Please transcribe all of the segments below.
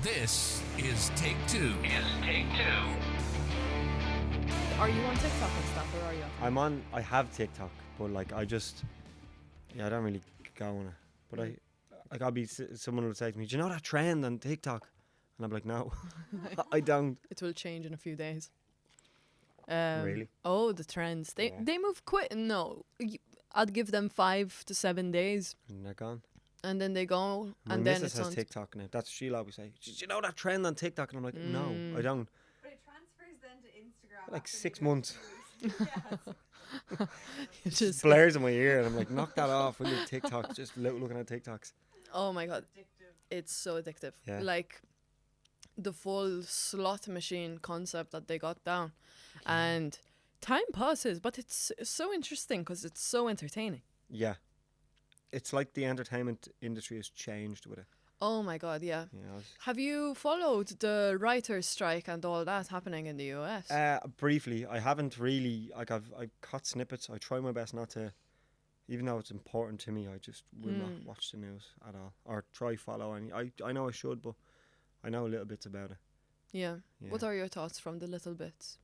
This is Take Two. Are you on TikTok and stuff, or are you? I have TikTok, but like I don't really go on it. But someone will say to me, "Do you know that trend on TikTok?" And I'm like, "No, I don't." It will change in a few days. Really? Oh, the trends. They Yeah. they move quick. No, I'd give them 5 to 7 days, And they're gone. and then they go, My and then missus it's has on. TikTok now. That's what she'll always say. "Do you know that trend on TikTok?" And I'm like, "No, I don't." But it transfers then to Instagram. Like after 6 you go months. through it. Yes. It just Blares in my ear, and I'm like, "Knock that off with your TikTok." Just looking at TikToks. Oh my god, Addictive. it's so addictive. Yeah. Like the full slot machine concept that they got down, and time passes, but it's so interesting because it's so entertaining. Yeah, it's like the entertainment industry has changed with it. Oh my god, yeah. You know, Have you followed the writers' strike and all that happening in the US? briefly, I haven't really. Like I've caught snippets. I try my best not to, even though it's important to me. I just will not watch the news at all, or try follow any. I know I should, but I know little bits about it. Yeah. Yeah. What are your thoughts from the little bits?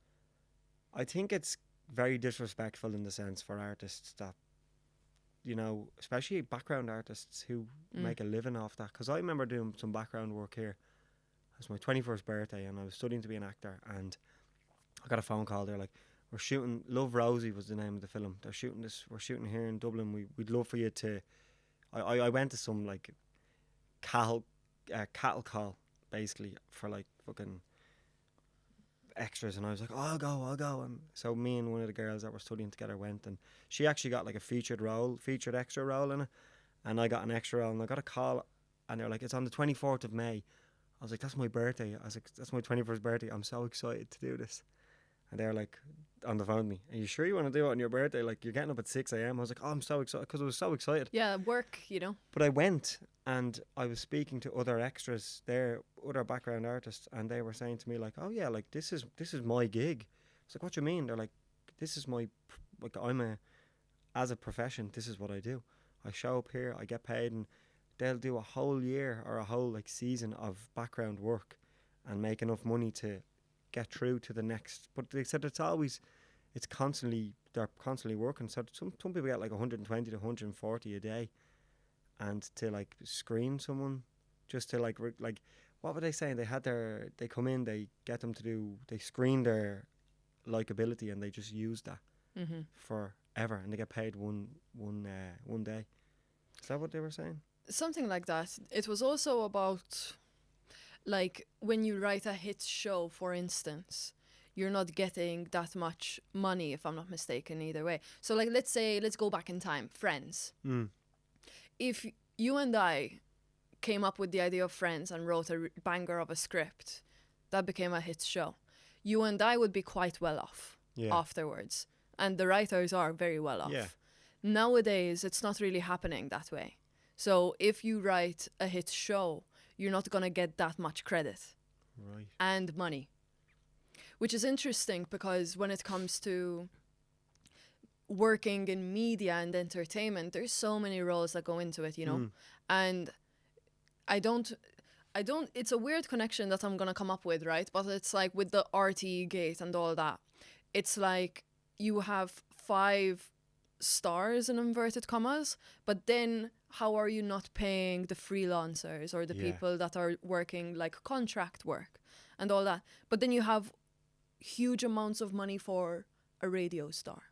I think it's very disrespectful in the sense for artists that, you know, especially background artists who make a living off that. Because I remember doing some background work here. It was my 21st birthday and I was studying to be an actor, and I got a phone call. They're like, "We're shooting Love Rosie" was the name of the film. They're shooting this. We're shooting here in Dublin. We'd love for you to. I went to some like cattle call basically for like fucking extras, and I was like, "Oh, I'll go." And so me and one of the girls that were studying together went, and she actually got like a featured extra role in it, and I got an extra role, and I got a call, and they're like, "It's on the 24th of May." I was like, "That's my birthday." I was like, "That's my 21st birthday. I'm so excited to do this." And they're like on the phone with me, "Are you sure you want to do it on your birthday? Like, you're getting up at 6 a.m. I was like, "Oh, I'm so excited," because I was so excited. Yeah, work, you know. But I went and I was speaking to other extras there, other background artists, and they were saying to me like, "Oh yeah, like this is my gig." I was like, "What do you mean?" They're like, "This is my as a profession, this is what I do. I show up here, I get paid, and they'll do a whole year or a whole like season of background work and make enough money to get through to the next." But they said they're constantly working. So some people get like 120 to 140 a day, and to like screen someone, just to like what were they saying? They come in, they get them to they screen their likability, and they just use that forever, and they get paid one day. Is that what they were saying? Something like that. It was also about, like, when you write a hit show, for instance, you're not getting that much money, if I'm not mistaken, either way. So, like, let's go back in time. Friends. If you and I came up with the idea of Friends and wrote a banger of a script that became a hit show, you and I would be quite well off afterwards. And the writers are very well off. Yeah. Nowadays, it's not really happening that way. So if you write a hit show, you're not going to get that much credit Right. and money. Which is interesting because when it comes to working in media and entertainment, there's so many roles that go into it, you know. And I don't it's a weird connection that I'm going to come up with, right? But it's like with the RTE gate and all that. It's like you have 5 stars in inverted commas, but then how are you not paying the freelancers or the people that are working like contract work and all that? But then you have huge amounts of money for a radio star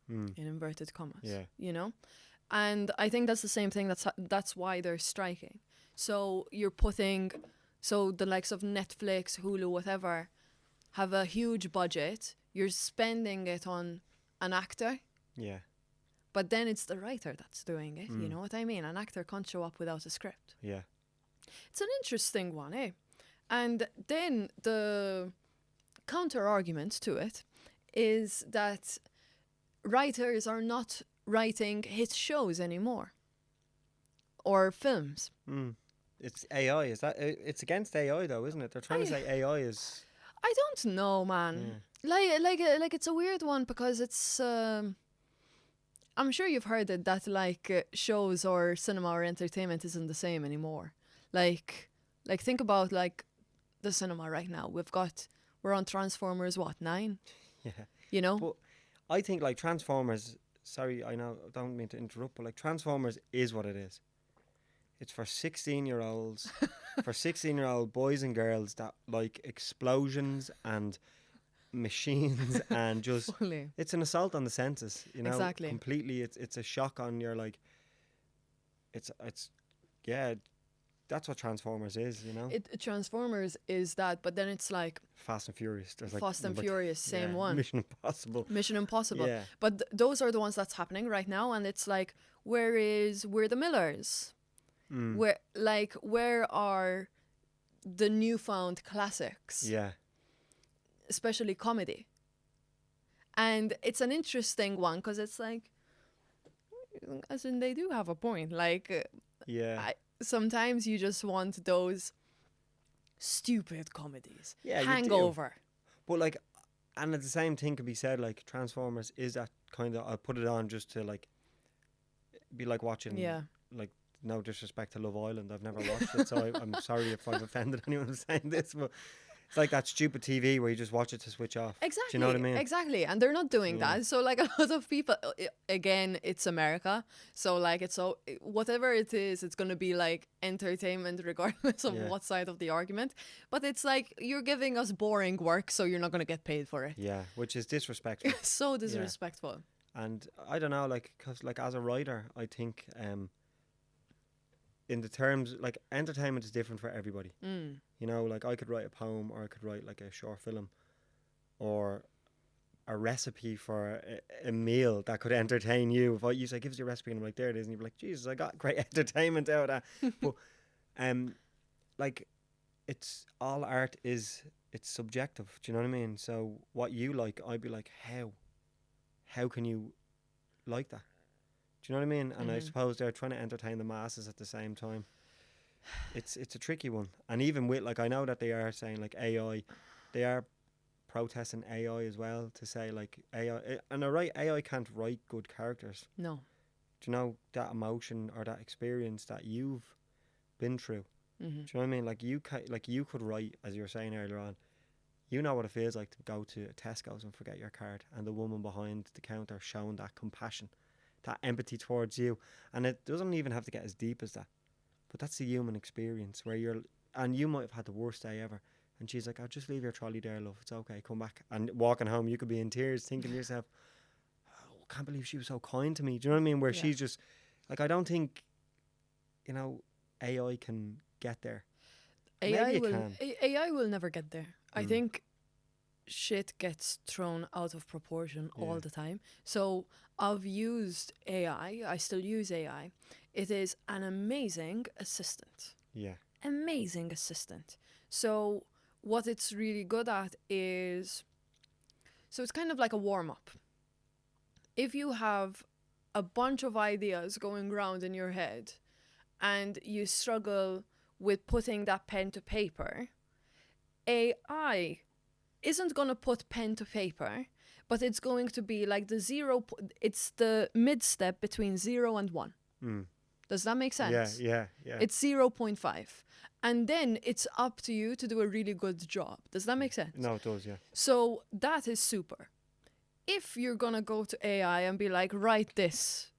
in inverted commas, you know? And I think that's the same thing. That's why they're striking. So so the likes of Netflix, Hulu, whatever, have a huge budget. You're spending it on an actor. Yeah. But then it's the writer that's doing it. You know what I mean? An actor can't show up without a script. Yeah. It's an interesting one, eh? And then the counter argument to it is that writers are not writing hit shows anymore or films. It's AI. Is that it's against AI though, isn't it? They're trying to say AI is. I don't know, man. Like it's a weird one because it's. I'm sure you've heard it that like shows or cinema or entertainment isn't the same anymore. Like Like, think about like the cinema right now. We're on Transformers, what, 9? Yeah. You know? But I think like Transformers, sorry, I know, I don't mean to interrupt, but like Transformers is what it is. It's for 16-year-olds, for 16-year-old boys and girls that like explosions and machines and just, Fully. it's an assault on the senses, you know? Exactly. Completely, it's a shock on your like, it's, yeah, that's what Transformers is, you know? Transformers is that, but then it's like Fast and Furious. There's like Fast and number Furious, same yeah, one. Mission Impossible. Mission Impossible. Yeah. But those are the ones that's happening right now, and it's like, we're the Millers? Mm. Where are the newfound classics? Yeah. Especially comedy. And it's an interesting one because it's like, as in they do have a point. Like, Yeah. sometimes you just want those stupid comedies. Yeah, you do. Hangover. But like, and the same thing can be said, like Transformers is that kind of, I'll put it on just to like, be like watching, Yeah. like, no disrespect to Love Island, I've never watched it, so I'm sorry if I've offended anyone saying this, but it's like that stupid TV where you just watch it to switch off. Exactly. Do you know what I mean? Exactly. And they're not doing Yeah. that. So like a lot of people, again, it's America. So like whatever it is, it's going to be like entertainment regardless of Yeah. what side of the argument. But it's like, you're giving us boring work, so you're not going to get paid for it. Yeah, which is disrespectful. So disrespectful. And I don't know, like, because like as a writer, I think in the terms, like, entertainment is different for everybody. Mm. You know, like, I could write a poem, or I could write like a short film, or a recipe for a meal that could entertain you. If you say, give us your recipe, and I'm like, there it is, and you'd be like, Jesus, I got great entertainment out of that. But like, it's all art is, it's subjective. Do you know what I mean? So what you like, I'd be like, how can you like that? Do you know what I mean? And I suppose they're trying to entertain the masses at the same time. It's a tricky one. And even with, like, I know that they are saying like AI, they are protesting AI as well, to say like AI, and AI can't write good characters. No. Do you know that emotion or that experience that you've been through? Mm-hmm. Do you know what I mean? Like you could write, as you were saying earlier on, you know what it feels like to go to Tesco's and forget your card, and the woman behind the counter showing that compassion, that empathy towards you. And it doesn't even have to get as deep as that, but that's the human experience where you might have had the worst day ever, and she's like, "I'll just leave your trolley there, love, it's okay, come back." And walking home, you could be in tears thinking to yourself, "Oh, I can't believe she was so kind to me." Do you know what I mean? Where she's just like, I don't think, AI can get there. Maybe it can. AI will never get there. I think shit gets thrown out of proportion all the time. So I've used AI. I still use AI. It is an amazing assistant. Yeah. Amazing assistant. So what it's really good at is, so it's kind of like a warm-up. If you have a bunch of ideas going around in your head and you struggle with putting that pen to paper, AI isn't going to put pen to paper, but it's going to be like it's the mid step between 0 and 1. Does that make sense? Yeah. It's 0.5. And then it's up to you to do a really good job. Does that make sense? No, it does, yeah. So that is super. If you're going to go to AI and be like, write this,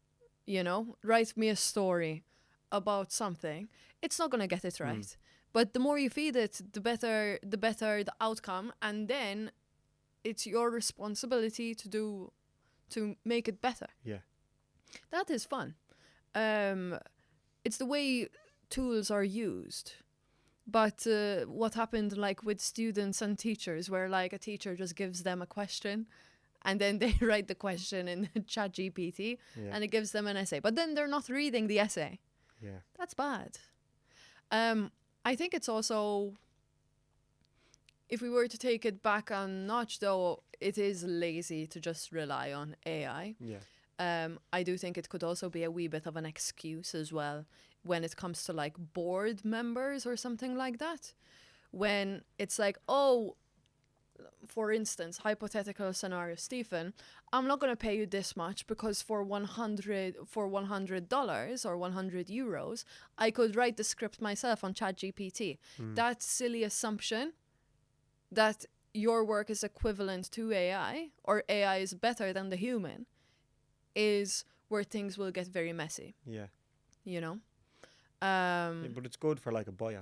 write me a story about something, it's not going to get it right. But the more you feed it, the better the outcome. And then it's your responsibility to make it better. Yeah. That is fun. It's the way tools are used. But what happened like with students and teachers, where like a teacher just gives them a question and then they write the question in ChatGPT and it gives them an essay. But then they're not reading the essay. Yeah. That's bad. I think it's also, if we were to take it back a notch though, it is lazy to just rely on AI. Yeah. I do think it could also be a wee bit of an excuse as well when it comes to like board members or something like that. When it's like, oh, for instance, hypothetical scenario, Stephen, I'm not going to pay you this much because for $100 or €100, I could write the script myself on ChatGPT. That silly assumption that your work is equivalent to AI or AI is better than the human is where things will get very messy, Yeah. you know? Yeah, but it's good for like a bio.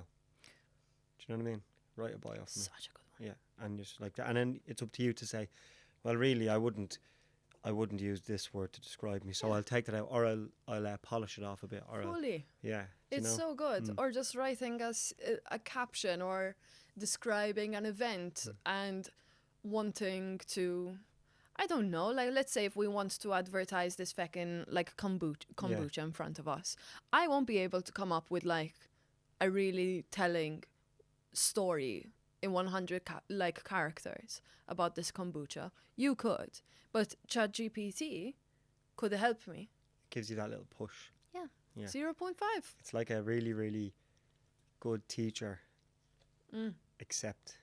Do you know what I mean? Write a bio for me. Such a good one. Yeah, and just like that, and then it's up to you to say, well, really, I wouldn't use this word to describe me, so I'll take that out, or I'll polish it off a bit, or Fully. yeah, do you It's know? so good. Or just writing a caption or describing an event and wanting to, I don't know, like let's say if we want to advertise this fucking like kombucha in front of us, I won't be able to come up with like a really telling story in 100 characters about this kombucha. You could, but ChatGPT could help me. Gives you that little push. Yeah. 0.5. It's like a really, really good teacher, except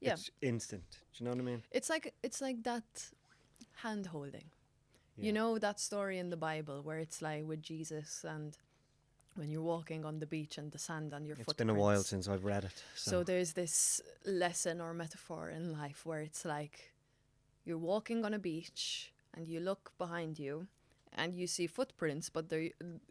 it's instant. Do you know what I mean? It's like that hand holding. Yeah. You know that story in the Bible where it's like with Jesus and when you're walking on the beach and the sand on your It's footprints. been a while since I've read it. So there's this lesson or metaphor in life where it's like you're walking on a beach and you look behind you and you see footprints, but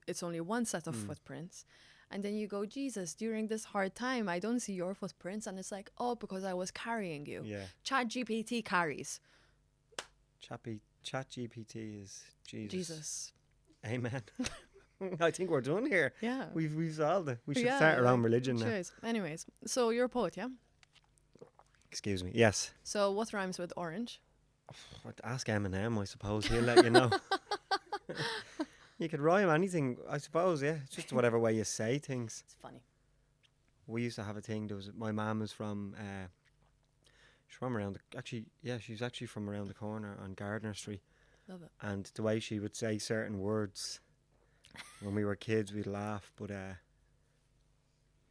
it's only one set of footprints. And then you go, Jesus, during this hard time, I don't see your footprints. And it's like, oh, because I was carrying you. Yeah. ChatGPT carries. ChatGPT is Jesus. Jesus. Amen. I think we're done here. Yeah. We've solved it. We should start our own religion now. Cheers. Anyways, so you're a poet, yeah? Excuse me. Yes. So what rhymes with orange? Ask Eminem, I suppose. He'll let you know. You could rhyme anything, I suppose, yeah. It's just whatever way you say things. It's funny. We used to have a thing. My mum is from she's from around she's actually from around the corner on Gardner Street. Love it. And the way she would say certain words when we were kids, we'd laugh. But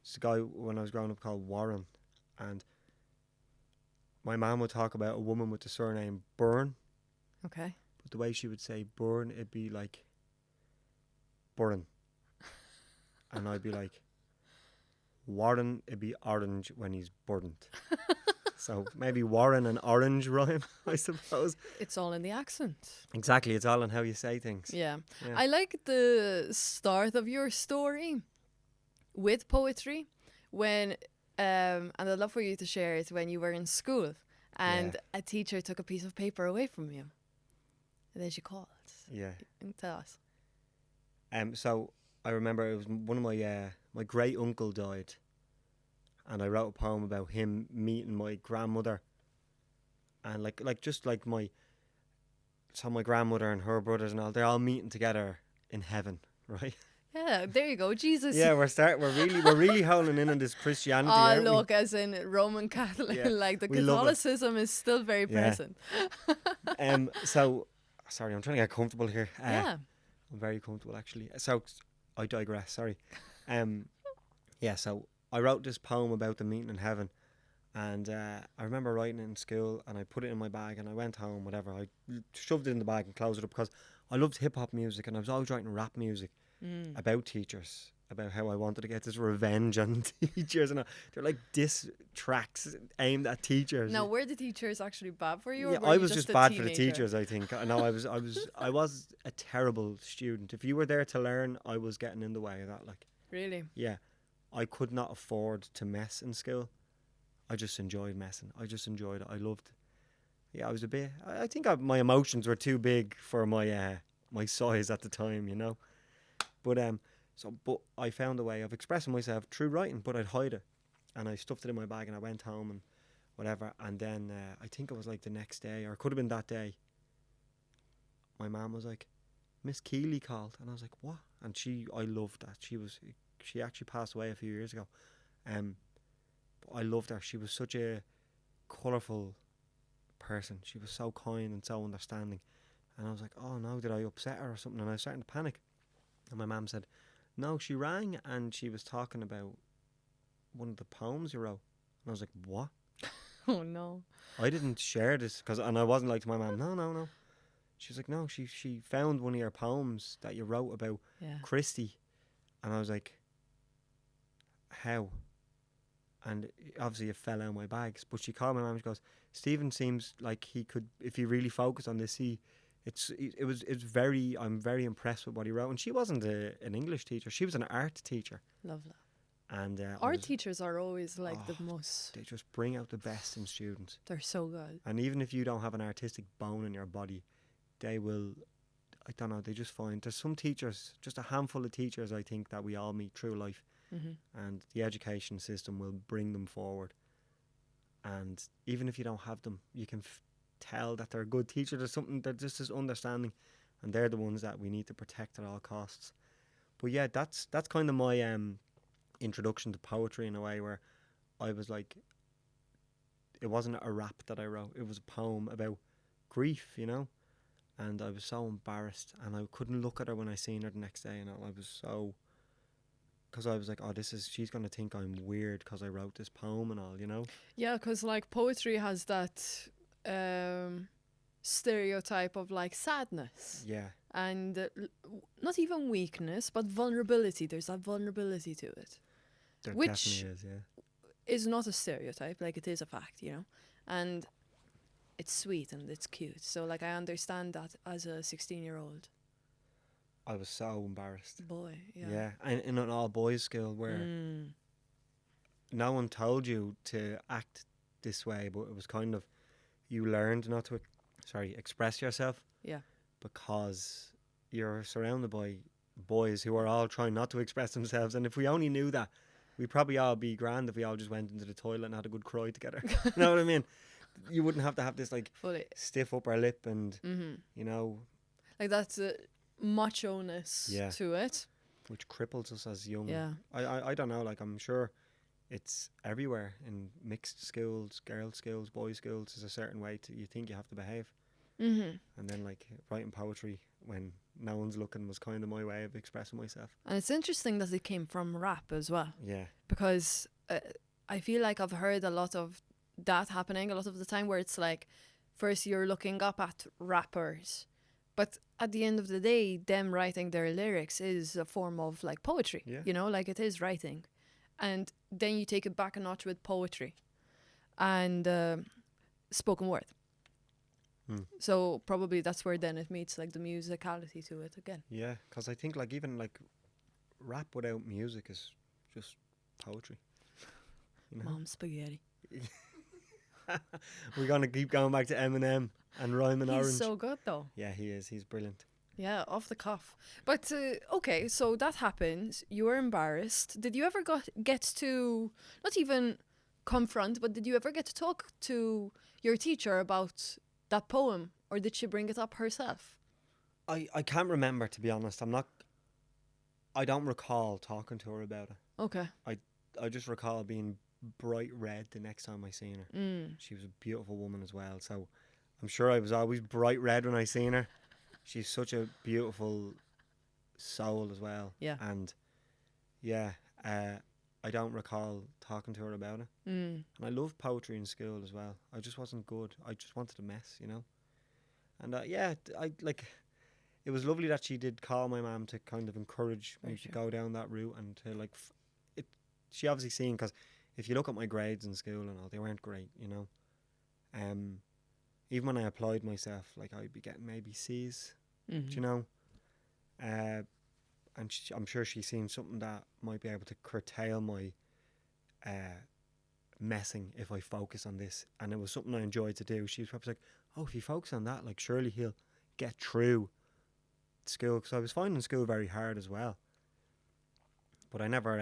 it's a guy when I was growing up called Warren, and my mum would talk about a woman with the surname Byrne. Okay. But the way she would say Byrne, it'd be like Burren. And I'd be like, Warren, it'd be orange when he's burnt. So maybe Warren and orange rhyme, I suppose. It's all in the accent. Exactly, it's all on how you say things. Yeah. Yeah. I like the start of your story with poetry when, and I'd love for you to share it when you were in school and a teacher took a piece of paper away from you. And then she called. Yeah. Tell us. So I remember it was one of my great uncle died, and I wrote a poem about him meeting my grandmother, and like my grandmother and her brothers and all, they're all meeting together in heaven, right? Yeah, there you go, Jesus. Yeah, we're really honing in on this Christianity. Oh, aren't look, as in Roman Catholic, Yeah, like the we love it. Catholicism is still very present. So sorry, I'm trying to get comfortable here. Yeah. I'm very comfortable actually. So I digress. Sorry. So I wrote this poem about the meeting in heaven, and I remember writing it in school, and I put it in my bag, and I went home. Whatever, I shoved it in the bag and closed it up because I loved hip hop music, and I was always writing rap music about teachers, about how I wanted to get this revenge on teachers, and they're like diss tracks aimed at teachers. Now, were the teachers actually bad for you? Or Yeah, were I you was just a bad for the teenager? teachers, I think. No, I was a terrible student. If you were there to learn, I was getting in the way of that. Like, Really? yeah, I could not afford to mess in school. I just enjoyed messing. I just enjoyed it. I loved. Yeah, I was a bit. I think my emotions were too big for my my size at the time, you know. But but I found a way of expressing myself through writing, but I'd hide it, and I stuffed it in my bag, and I went home and whatever, and then I think it was like the next day, or it could have been that day. My mum was like, Miss Keeley called, and I was like, what? And I loved that. She actually passed away a few years ago. But I loved her. She was such a colourful person. She was so kind and so understanding. And I was like, oh no, did I upset her or something? And I was starting to panic. And my mum said, no, she rang and she was talking about one of the poems you wrote. And I was like, what? Oh no. I didn't share this and I wasn't like to my mum, no. She was like, no, she found one of your poems that you wrote about Yeah. Christie. And I was like, how? And obviously it fell out of my bags. But she called my mum, she goes, Stephen seems like he could, if he really focused on this, I'm very impressed with what he wrote. And she wasn't an English teacher, she was an art teacher. Love that. And Art teachers are always like the most. they just bring out the best in students. They're so good. And even if you don't have an artistic bone in your body, they will, I don't know, they just find, there's some teachers, just a handful of teachers I think that we all meet through life, and the education system will bring them forward. And even if you don't have them, you can tell that they're a good teacher. There's something, they're just this understanding, and they're the ones that we need to protect at all costs. But yeah, that's kind of my introduction to poetry in a way, where I was like, it wasn't a rap that I wrote, it was a poem about grief, you know. And I was so embarrassed, and I couldn't look at her when I seen her the next day, and I was so, because I was like, oh, she's gonna think I'm weird because I wrote this poem and all, you know. Yeah, because like poetry has that stereotype of like sadness. Yeah. And not even weakness, but vulnerability. There's that vulnerability to it. There Which definitely is, yeah. is not a stereotype, like it is a fact, you know. And it's sweet and it's cute. So like I understand that as a 16-year-old I was so embarrassed. boy. Yeah. Yeah, and in an all boys school where no one told you to act this way, but it was kind of, you learned not to express yourself. Yeah. Because you're surrounded by boys who are all trying not to express themselves, and if we only knew that, we'd probably all be grand if we all just went into the toilet and had a good cry together. You know what I mean? You wouldn't have to have this like Fully. stiff upper lip and you know, Like that's a macho-ness to it. which cripples us as young. Yeah. I don't know, like I'm sure it's everywhere in mixed schools, girls' schools, boys' schools. There's a certain way you think you have to behave. And then like writing poetry when no one's looking was kind of my way of expressing myself. And it's interesting that it came from rap as well. Yeah. Because I feel like I've heard a lot of that happening a lot of the time, where it's like first you're looking up at rappers, but at the end of the day them writing their lyrics is a form of like poetry. Yeah. You know, like it is writing. And then you take it back a notch with poetry and spoken word. So probably that's where then it meets like the musicality to it again. Yeah, because I think like even like rap without music is just poetry. You know? Mom spaghetti. We're gonna keep going back to Eminem and Rhyme and He's Orange. so good though. Yeah, he is. He's brilliant. Yeah, off the cuff. But okay, so that happened. You were embarrassed. Did you ever get to not even confront, but did you ever get to talk to your teacher about that poem, or did she bring it up herself? I can't remember, to be honest. I don't recall talking to her about it. Okay. I just recall being bright red the next time I seen her. She was a beautiful woman as well, so I'm sure I was always bright red when I seen her. She's such a beautiful soul as well. Yeah. And yeah, I don't recall talking to her about it. And I loved poetry in school as well. I just wasn't good. I just wanted to mess, you know. And yeah, it was lovely that she did call my mum to kind of encourage me to go down that route and to like she obviously seen, because if you look at my grades in school and all, they weren't great, you know. Even when I applied myself, like I'd be getting maybe C's, do you know. And I'm sure she's seen something that might be able to curtail my messing if I focus on this, and it was something I enjoyed to do. She was probably like, oh, if you focus on that, like surely he'll get through school, because I was finding school very hard as well. But I never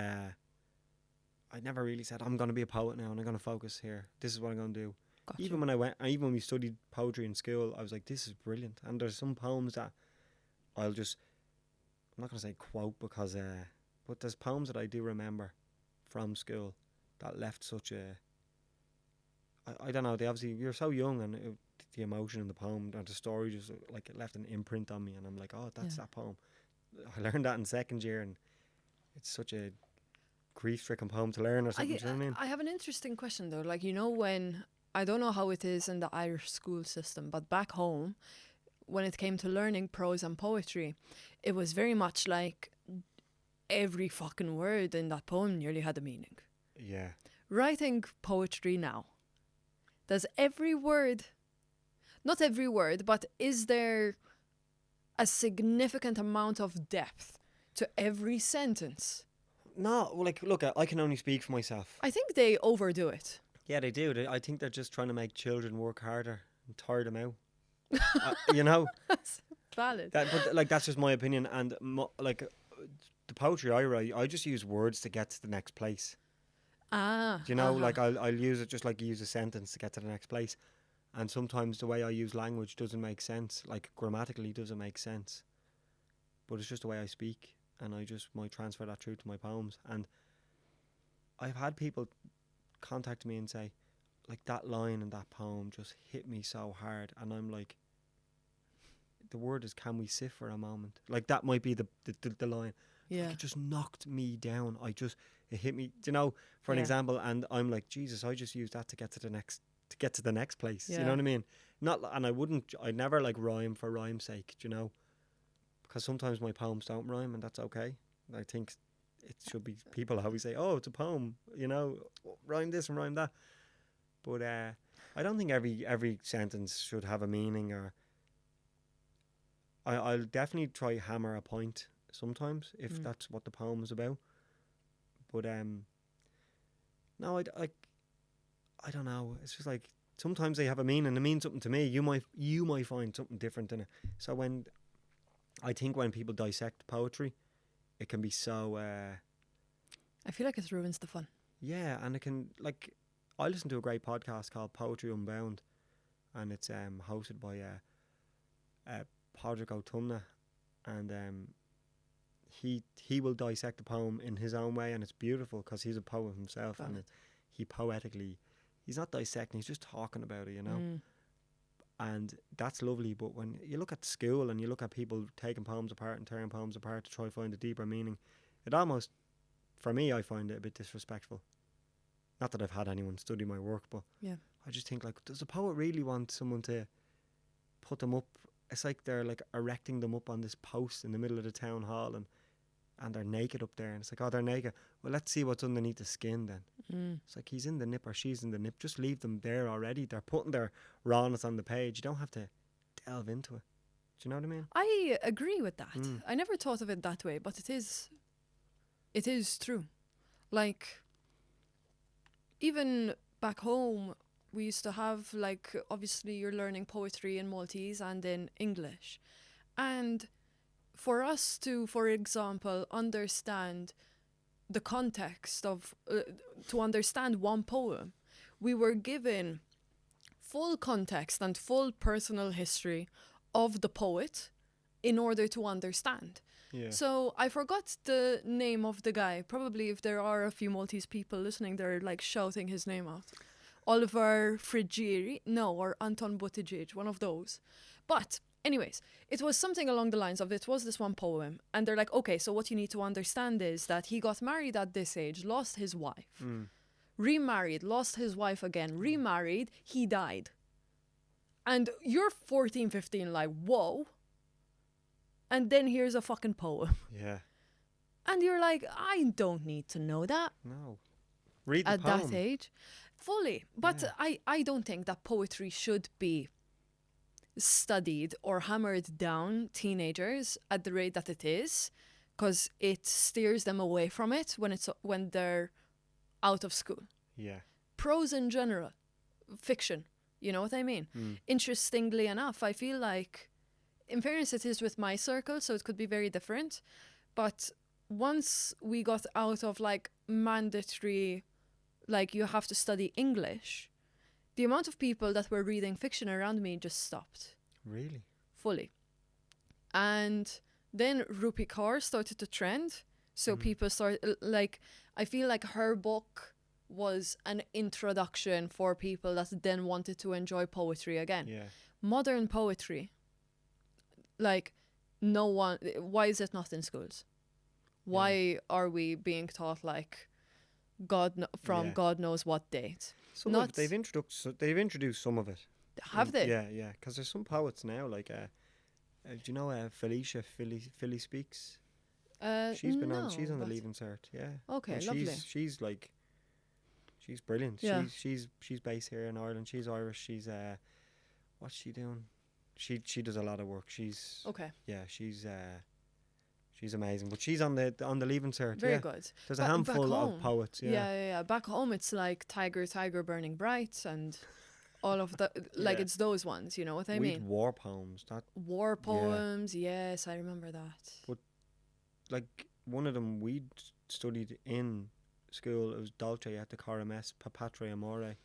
really said I'm going to be a poet now and I'm going to focus here. This is what I'm going to do. Gotcha. Even when we studied poetry in school, I was like, this is brilliant. And there's some poems that I'm not going to say quote, because but there's poems that I do remember from school that left such a, I don't know, they obviously, you're so young, and the emotion in the poem and the story just like it left an imprint on me, and I'm like, oh, that's that poem. I learned that in second year, and it's such a grief-stricken poem to learn or something. Do you know what I mean? I have an interesting question though. Like, you know, when I don't know how it is in the Irish school system, but back home, when it came to learning prose and poetry, it was very much like every fucking word in that poem nearly had a meaning. Yeah. Writing poetry now, does every word, not every word, but is there a significant amount of depth to every sentence? No, well, like, look, I can only speak for myself. I think they overdo it. Yeah, they do. I think they're just trying to make children work harder and tire them out. You know, That's valid. but like that's just my opinion. And like the poetry I write, I just use words to get to the next place. Ah. Do you know, like I'll use it just like you use a sentence to get to the next place. And sometimes the way I use language doesn't make sense. Like grammatically doesn't make sense. But it's just the way I speak, and I just might transfer that through to my poems. And I've had people contact me and say, like, that line in that poem just hit me so hard, and I'm like, the word is, can we sit for a moment? Like, that might be the line. Yeah. Like, it just knocked me down. It hit me, you know, for an example, and I'm like, Jesus, I just used that to get to the next place. You know what I mean? I'd never like rhyme for rhyme's sake, do you know? Because sometimes my poems don't rhyme, and that's okay. I think it should be, people always say, oh, it's a poem, you know, rhyme this and rhyme that. But I don't think every sentence should have a meaning, or I'll definitely try hammer a point sometimes if that's what the poem is about. But no, I don't know. It's just like sometimes they have a meaning. It means something to me. You might find something different in it. So when people dissect poetry, it can be so. I feel like it ruins the fun. Yeah, and it can, like, I listen to a great podcast called Poetry Unbound, and it's hosted by Padraig O'Tumna, and he will dissect a poem in his own way, and it's beautiful because he's a poet himself, and he's not dissecting, he's just talking about it, you know. And that's lovely. But when you look at school and you look at people taking poems apart and tearing poems apart to try to find a deeper meaning, it almost, for me, I find it a bit disrespectful. Not that I've had anyone study my work, but I just think, like, does a poet really want someone to put them up? It's like they're like erecting them up on this post in the middle of the town hall, and they're naked up there, and it's like, oh, they're naked. Well, let's see what's underneath the skin then. It's like, he's in the nip or she's in the nip. Just leave them there already. They're putting their rawness on the page. You don't have to delve into it. Do you know what I mean? I agree with that. I never thought of it that way, but it is true. Like, even back home, we used to have, like, obviously you're learning poetry in Maltese and in English. And for us to, for example, understand the context of, to understand one poem, we were given full context and full personal history of the poet in order to understand. Yeah. So I forgot the name of the guy. Probably if there are a few Maltese people listening, they're like shouting his name out. Oliver Frigieri, or Anton Buttigieg, one of those. But anyways, it was something along the lines of, it was this one poem, and they're like, okay, so what you need to understand is that he got married at this age, lost his wife, remarried, lost his wife again, remarried, he died. And you're 14, 15, like, whoa. And then here's a fucking poem. Yeah. And you're like, I don't need to know that. No. Read the at poem. that age. Fully. But I don't think that poetry should be studied or hammered down teenagers at the rate that it is, because it steers them away from it when they're out of school. Yeah. Prose in general, fiction, you know what I mean? Interestingly enough, I feel like, in fairness, it is with my circle, so it could be very different, but once we got out of, like, mandatory, like, you have to study English, the amount of people that were reading fiction around me just stopped. Really? Fully. And then Rupi Kaur started to trend. So people started, like, I feel like her book was an introduction for people that then wanted to enjoy poetry again. Yeah. Modern poetry, like, why is it not in schools? Why are we being taught, like, God knows what date? Some Not of it, they've introduced some of it. have they? Yeah. Because there's some poets now, like do you know Felicia Philly Speaks? She's been on. No, She's on the but- Leaving Cert. Yeah. Okay, And lovely. She's like, she's brilliant. Yeah. She's based here in Ireland. She's Irish. She's what's she doing? She does a lot of work. She's Okay, she's amazing. But she's on the Leaving Cert. very yeah. good. There's a Back handful of home. poets. Yeah. Back home, it's like Tiger, Tiger Burning Bright, and all of the like. Yeah. It's those ones. You know what I We'd mean? war poems. That War poems. Yes, I remember that. like one of them we'd studied in school. It was Dolce et Decorum Est, Papatre Amore. I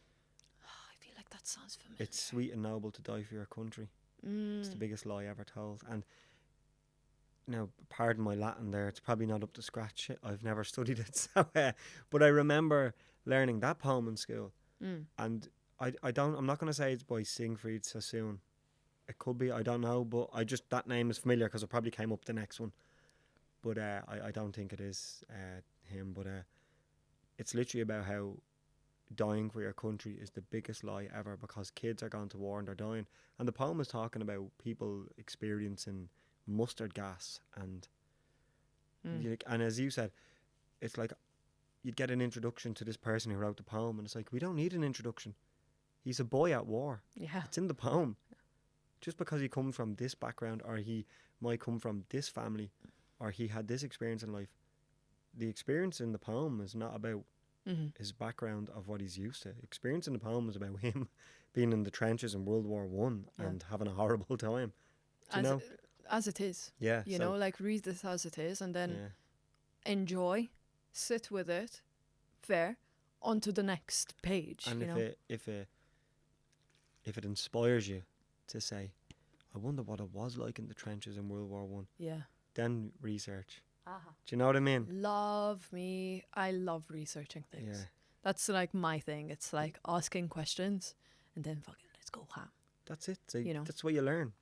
feel like that sounds familiar. It's sweet and noble to die for your country. It's the biggest lie ever told. And now, pardon my Latin there, it's probably not up to scratch. I've never studied it. So, but I remember learning that poem in school. And I'm not going to say it's by Siegfried Sassoon. It could be, I don't know, but that name is familiar because it probably came up the next one. But I don't think it is him. But it's literally about how dying for your country is the biggest lie ever because kids are going to war and they're dying. And the poem is talking about people experiencing mustard gas and and as you said, it's like you'd get an introduction to this person who wrote the poem and it's like, we don't need an introduction. He's a boy at war. Yeah. It's in the poem. Just because he comes from this background or he might come from this family or he had this experience in life, the experience in the poem is not about his background of what he's used to. Experience in the poem is about him being in the trenches in World War One and having a horrible time. Do you know? As it is. Yeah. You know, like read this as it is and then yeah. enjoy, sit with it, fair, onto the next page. And you know? if it inspires you to say, I wonder what it was like in the trenches in World War One, then research. Do you know what I mean? Love me. I love researching things. Yeah. That's like my thing. It's like asking questions and then fucking let's go ham. That's it. So You know. that's what you learn.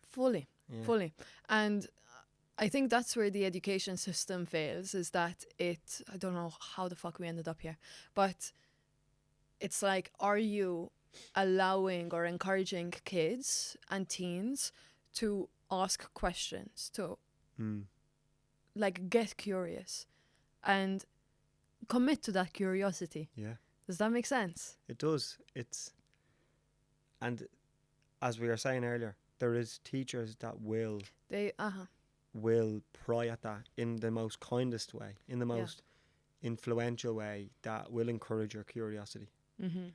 Fully. Yeah. Fully. And I think that's where the education system fails, is that I don't know how the fuck we ended up here, but it's like, are you allowing or encouraging kids and teens to ask questions, to like get curious and commit to that curiosity? Yeah. Does that make sense? It does. And as we were saying earlier, there is teachers that will pry at that in the most kindest way, in the most influential way, that will encourage your curiosity.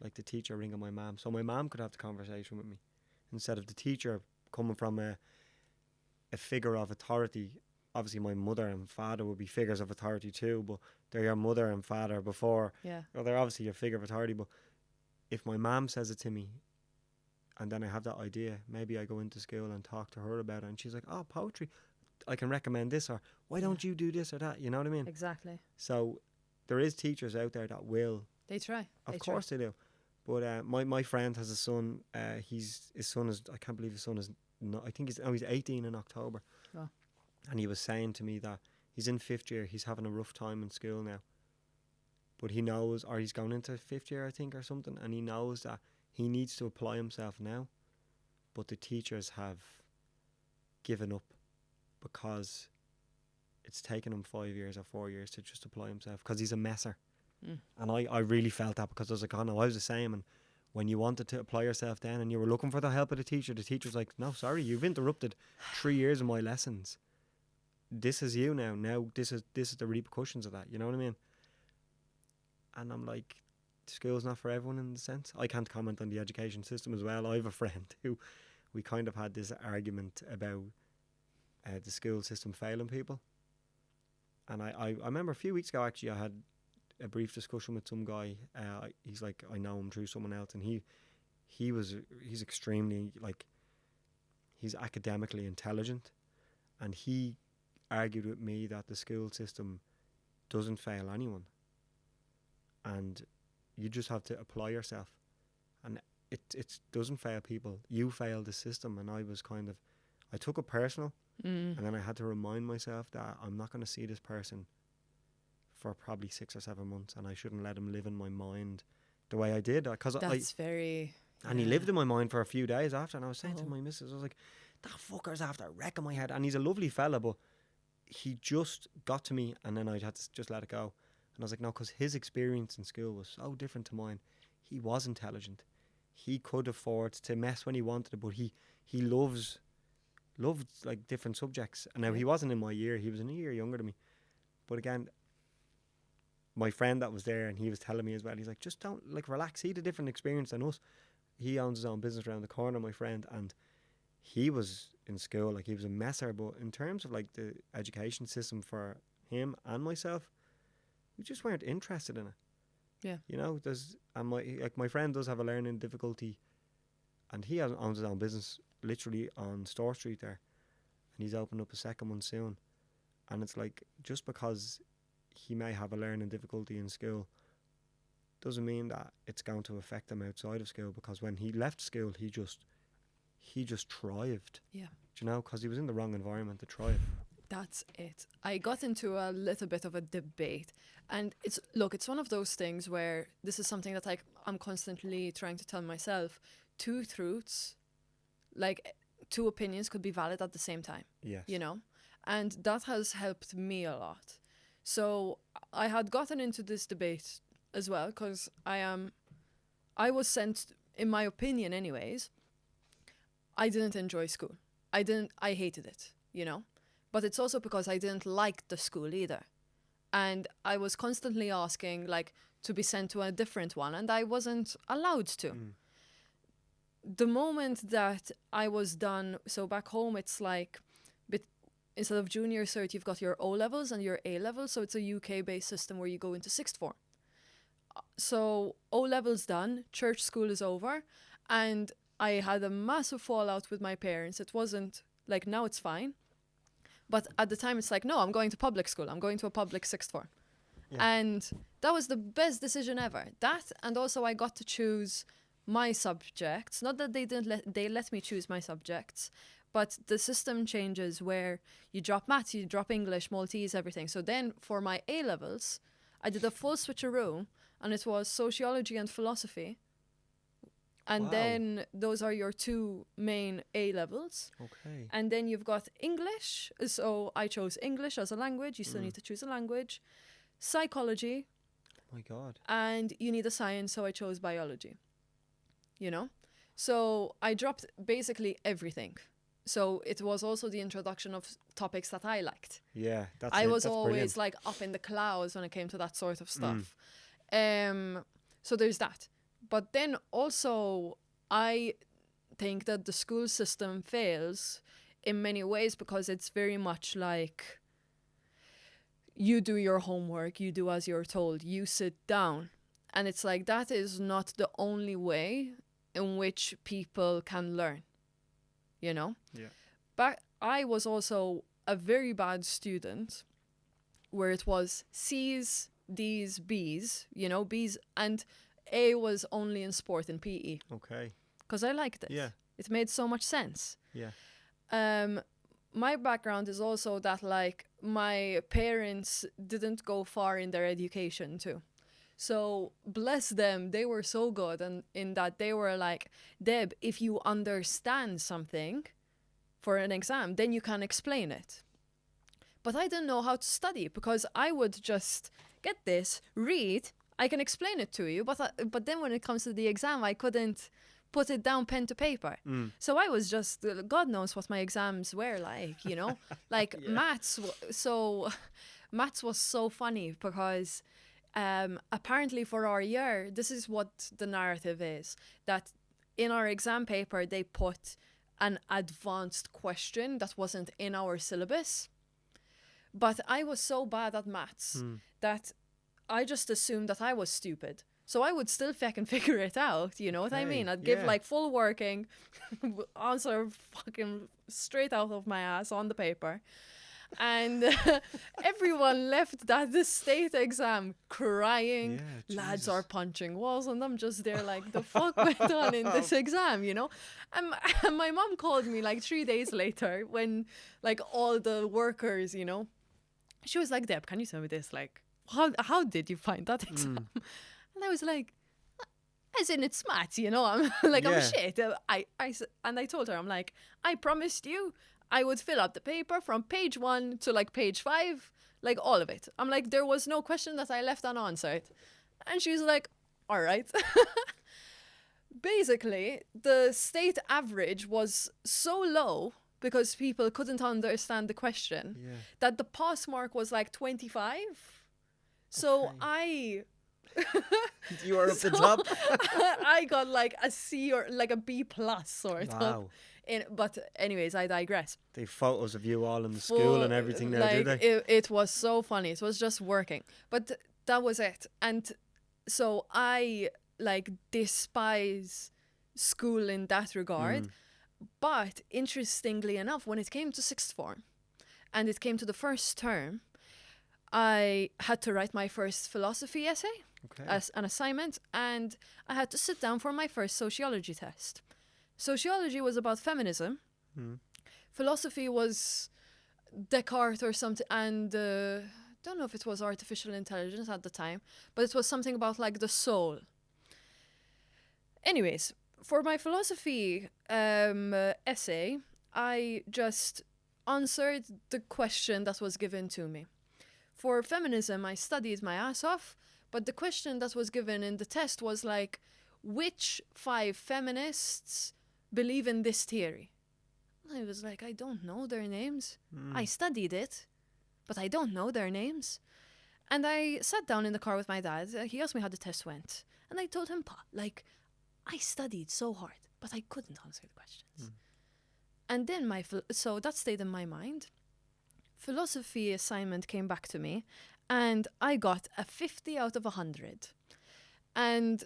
Like the teacher ringing my mum, so my mum could have the conversation with me instead of the teacher coming from a figure of authority. Obviously my mother and father would be figures of authority too, but they're your mother and father before. Well, they're obviously your figure of authority, but if my mum says it to me and then I have that idea, maybe I go into school and talk to her about it and she's like, oh, poetry, I can recommend this, or why don't you do this or that, you know what I mean? Exactly. So there is teachers out there that will. They try. Of course they do. But my friend has a son, his son is, I can't believe his son is not, I think he's 18 in October. Wow. And he was saying to me that he's in 5th year, he's having a rough time in school now. But he knows, or he's going into 5th year, I think, or something, and he knows that he needs to apply himself now. But the teachers have given up because it's taken him 5 years or 4 years to just apply himself because he's a messer. And I really felt that because I was like, oh no, I was the same. And when you wanted to apply yourself then and you were looking for the help of the teacher's like, no, sorry, you've interrupted 3 years of my lessons. This is you now. Now this is the repercussions of that. You know what I mean? And I'm like, school's not for everyone in the sense. I can't comment on the education system as well. I have a friend who we kind of had this argument about the school system failing people. And I remember a few weeks ago, actually, I had a brief discussion with some guy. He's like, I know him through someone else, and he's extremely, like, he's academically intelligent, and he argued with me that the school system doesn't fail anyone, and you just have to apply yourself, and it doesn't fail people. You fail the system. And I took it personal, and then I had to remind myself that I'm not going to see this person for probably 6 or 7 months, and I shouldn't let him live in my mind the way I did. Because That's very. and he lived in my mind for a few days after. And I was saying to Oh. my missus, I was like, that fucker's after wrecking my head. And he's a lovely fella, but he just got to me, and then I had to just let it go. And I was like, no, because his experience in school was so different to mine. He was intelligent. He could afford to mess when he wanted to, but he loved like different subjects. And now he wasn't in my year. He was a year younger than me. But again, my friend that was there, and he was telling me as well, he's like, just don't, like, relax. He had a different experience than us. He owns his own business around the corner, my friend, and he was in school, like, he was a messer. But in terms of like the education system for him and myself, we just weren't interested in it. Yeah. You know, my friend does have a learning difficulty, and he owns his own business literally on Store Street there, and he's opened up a second one soon. And it's like, just because he may have a learning difficulty in school doesn't mean that it's going to affect him outside of school, because when he left school, he just thrived. Yeah. Do you know, because he was in the wrong environment to thrive. That's it. I got into a little bit of a debate, and it's one of those things where this is something that I'm constantly trying to tell myself. Two truths, like two opinions, could be valid at the same time. Yes. You know, and that has helped me a lot. So I had gotten into this debate as well, because I was sent, in my opinion anyways, I didn't enjoy school. I hated it, you know. But it's also because I didn't like the school either. And I was constantly asking, like, to be sent to a different one, and I wasn't allowed to. The moment that I was done, so back home it's like, instead of junior cert, you've got your O levels and your A levels, so it's a UK-based system where you go into sixth form. So O levels done, church school is over, and I had a massive fallout with my parents. It wasn't like, now it's fine. But at the time, it's like, no, I'm going to public school. I'm going to a public sixth form. Yeah. And that was the best decision ever. That, and also I got to choose my subjects. Not that they let me choose my subjects, but the system changes where you drop maths, you drop English, Maltese, everything. So then for my A levels, I did a full switcheroo, and it was sociology and philosophy. And then those are your two main A levels. Okay. And then you've got English. So I chose English as a language. You still need to choose a language. Psychology. My God. And you need a science, so I chose biology. You know? So I dropped basically everything. So it was also the introduction of topics that I liked. Yeah, I was that's always brilliant. like up in the clouds when it came to that sort of stuff. So there's that. But then also, I think that the school system fails in many ways, because it's very much like, you do your homework, you do as you're told, you sit down. And it's like, that is not the only way in which people can learn, you know? Yeah. But I was also a very bad student, where it was C's, D's, B's, you know, B's, and A was only in sport and PE. Okay. Because I liked it. Yeah. It made so much sense. Yeah. My background is also that, like, my parents didn't go far in their education too. So bless them, they were so good, and in that they were like, Deb, if you understand something for an exam, then you can explain it. But I didn't know how to study, because I would just get this, read, I can explain it to you, but then when it comes to the exam, I couldn't put it down pen to paper. So I was just, God knows what my exams were like, you know? Like maths, maths was so funny, because apparently for our year, this is what the narrative is, that in our exam paper, they put an advanced question that wasn't in our syllabus. But I was so bad at maths that I just assumed that I was stupid. So I would still fucking figure it out, you know what I mean? I'd give like full working, answer fucking straight out of my ass on the paper. And everyone left the state exam crying. Yeah, Lads Jesus. are punching walls, and I'm just there like, the fuck went on in this exam, you know? And my mom called me like 3 days later, when like all the workers, you know, she was like, Deb, can you tell me this? Like, how did you find that exam? And I was like, as in it's maths, you know. I'm like, Yeah. I'm shit. And I told her, I'm like, I promised you I would fill out the paper from page 1 to like page 5, like all of it. I'm like, there was no question that I left unanswered. And she's like, all right. Basically, the state average was so low because people couldn't understand the question Yeah. that the pass mark was like 25. So Okay. I You are up the So, top. I got like a C or like a B plus sort of. Wow. But anyways, I digress. They have photos of you all in the school and everything now, do like they? it was so funny. It was just working. But that was it. And so I like despise school in that regard. But interestingly enough, when it came to sixth form and it came to the first term, I had to write my first philosophy essay Okay. as an assignment, and I had to sit down for my first sociology test. Sociology was about feminism. Philosophy was Descartes or something, and don't know if it was artificial intelligence at the time, but it was something about like the soul. Anyways, for my philosophy essay, I just answered the question that was given to me. For feminism, I studied my ass off, but the question that was given in the test was like, which 5 feminists believe in this theory? I was like, I don't know their names. I studied it, but I don't know their names. And I sat down in the car with my dad. He asked me how the test went. And I told him, Pa, like, I studied so hard, but I couldn't answer the questions. And then so that stayed in my mind. Philosophy assignment came back to me, and I got a 50 out of 100. And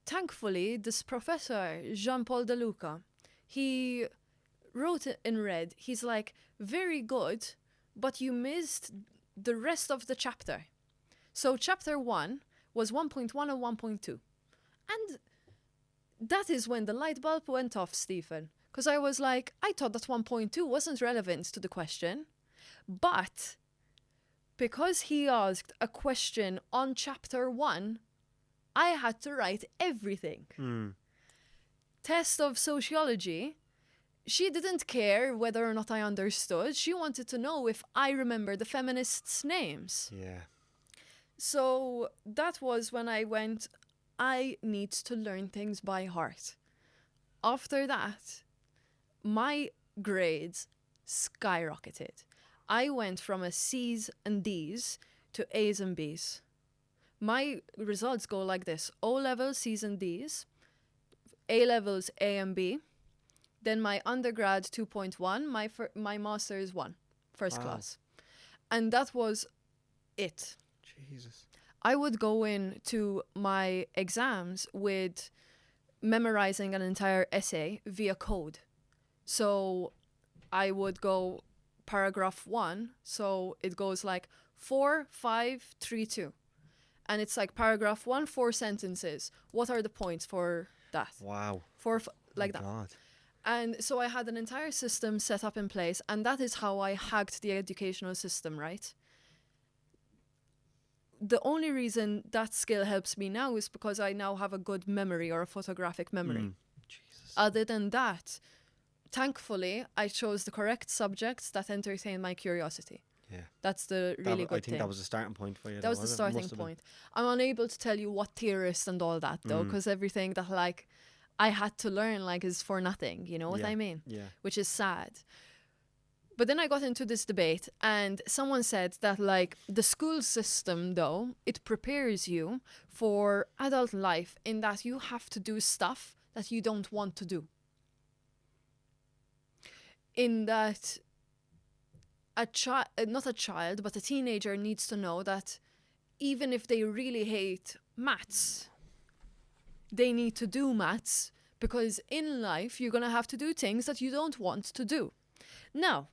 thankfully, this professor, Jean-Paul De Luca, he wrote it in red. He's like, very good, but you missed the rest of the chapter. So chapter 1 was 1.1 and 1.2. And that is when the light bulb went off, Stephen. Because I was like, I thought that 1.2 wasn't relevant to the question. But because he asked a question on chapter 1, I had to write everything. Test of sociology, she didn't care whether or not I understood. She wanted to know if I remember the feminists' names. Yeah. So that was when I went, I need to learn things by heart. After that, my grades skyrocketed. I went from a C's and D's to A's and B's. My results go like this: O levels, C's and D's, A levels, A and B, then my undergrad 2.1, my master's 1, first class. And that was it. Jesus. I would go into my exams with memorizing an entire essay via code. So I would go paragraph 1, so it goes like 4, 5, 3, 2. And it's like paragraph 1, 4 sentences. What are the points for that? Wow. Like My that. God. And so I had an entire system set up in place, and that is how I hacked the educational system, right? The only reason that skill helps me now is because I now have a good memory, or a photographic memory. Jesus. Other than that, thankfully, I chose the correct subjects that entertain my curiosity. Yeah. That's the really good I think thing. that was the starting point for you. That was the starting point. I'm unable to tell you what theorists and all that, though, because everything that, like, I had to learn, like, is for nothing. You know what I mean? Yeah. Which is sad. But then I got into this debate, and someone said that, like, the school system, though, it prepares you for adult life in that you have to do stuff that you don't want to do. In that not a child, but a teenager needs to know that even if they really hate maths, they need to do maths, because in life you're going to have to do things that you don't want to do. Now,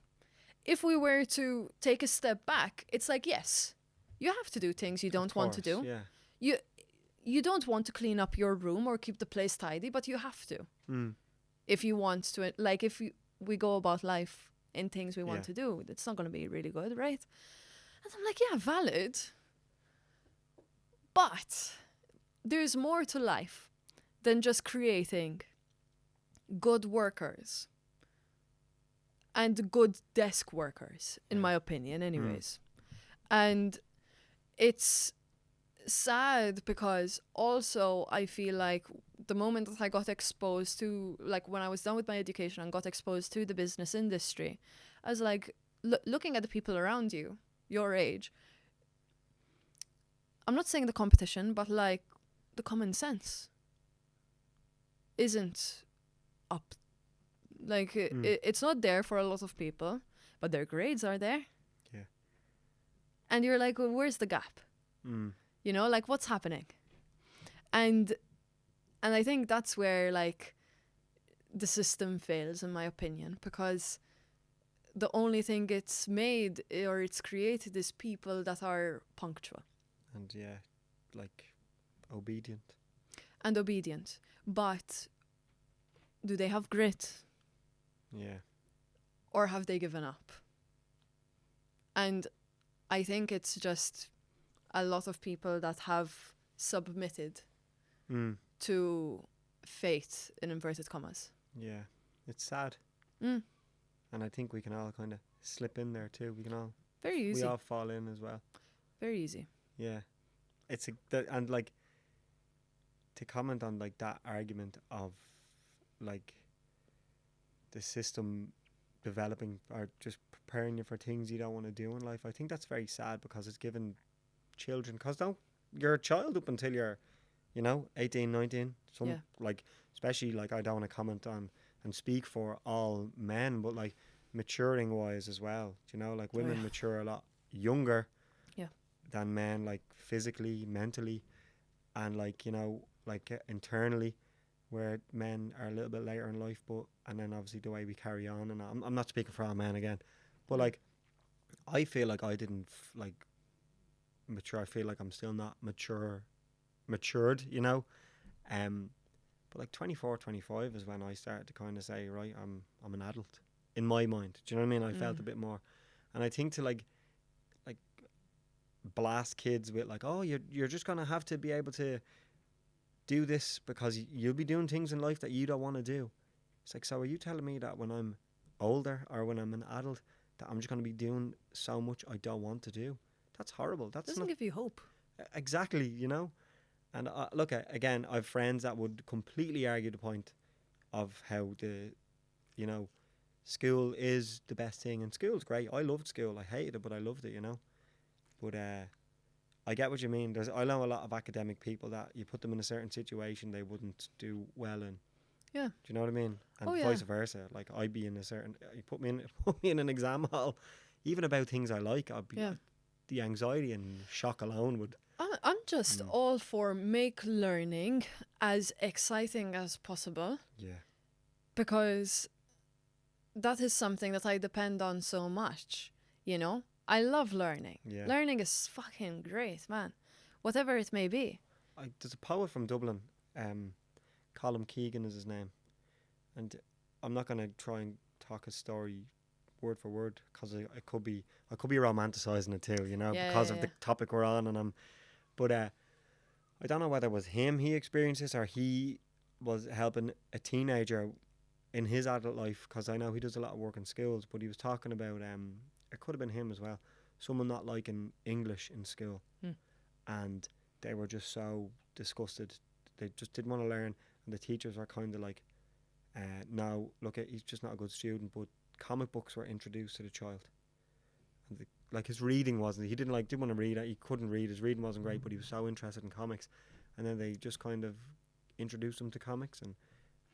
if we were to take a step back, it's like, yes, you have to do things you don't want to do. Yeah. You don't want to clean up your room or keep the place tidy, but you have to. If you want to, like, if we go about life in things we want to do, it's not going to be really good, right? And I'm like, yeah, valid. But there's more to life. than just creating good workers and good desk workers, in my opinion, anyways. And it's sad because also I feel like the moment that I got exposed to, like when I was done with my education and got exposed to the business industry, I was like, looking at the people around you, your age, I'm not saying the competition, but like the common sense isn't up. Like it's not there for a lot of people, but their grades are there. Yeah. And you're like, well, where's the gap? You know, like what's happening? And I think that's where like the system fails, in my opinion, because the only thing it's made or it's created is people that are punctual And like obedient. and obedient. But do they have grit? Yeah. Or have they given up? And I think it's just a lot of people that have submitted to fate, in inverted commas. Yeah. It's sad. Mm. And I think we can all kind of slip in there too. We can all, Very easy. we all fall in as well. Very easy. Yeah. It's and like to comment on like that argument of like the system developing or just preparing you for things you don't want to do in life. I think that's very sad because it's given children, because you're a child up until you're, 18, 19. Yeah. Like, especially like I don't want to comment on and speak for all men, but like maturing wise as well. Like women yeah. mature a lot younger Yeah. than men, like physically, mentally, and like, internally, where men are a little bit later in life, and then obviously the way we carry on. And I'm not speaking for all men again, but like I feel like I didn't mature. I feel like I'm still not matured, but like 24, 25 is when I started to kind of say, right, I'm an adult in my mind. Do you know what I mean? I felt a bit more, and I think to like blast kids with like, oh, you're just gonna have to be able to do this because you'll be doing things in life that you don't want to do. It's like, so are you telling me that when I'm older or when I'm an adult that I'm just going to be doing so much I don't want to do? That's horrible. That Doesn't give you hope. Exactly, And look, again, I have friends that would completely argue the point of how school is the best thing, and school's great. I loved school. I hated it, but I loved it, But I get what you mean. I know a lot of academic people that you put them in a certain situation they wouldn't do well in. Yeah. Do you know what I mean? And Oh, yeah. vice versa. Like I'd be in a certain. You put me in an exam hall, even about things I like. I'd be the anxiety and shock alone would. I'm just all for make learning as exciting as possible. Yeah. Because that is something that I depend on so much, I love learning. Yeah. Learning is fucking great, man. Whatever it may be. There's a poet from Dublin, Colm Keegan is his name, and I'm not going to try and talk his story word for word because I could be romanticising it too, because of the topic we're on, but I don't know whether it was him he experienced this or he was helping a teenager in his adult life, because I know he does a lot of work in schools, but he was talking about it could have been him as well, someone not liking English in school, and they were just so disgusted, they just didn't want to learn, and the teachers were kind of like, no, look, he's just not a good student, but comic books were introduced to the child, and like his reading wasn't, he didn't want to read, he couldn't read, his reading wasn't great, but he was so interested in comics, and then they just kind of introduced him to comics and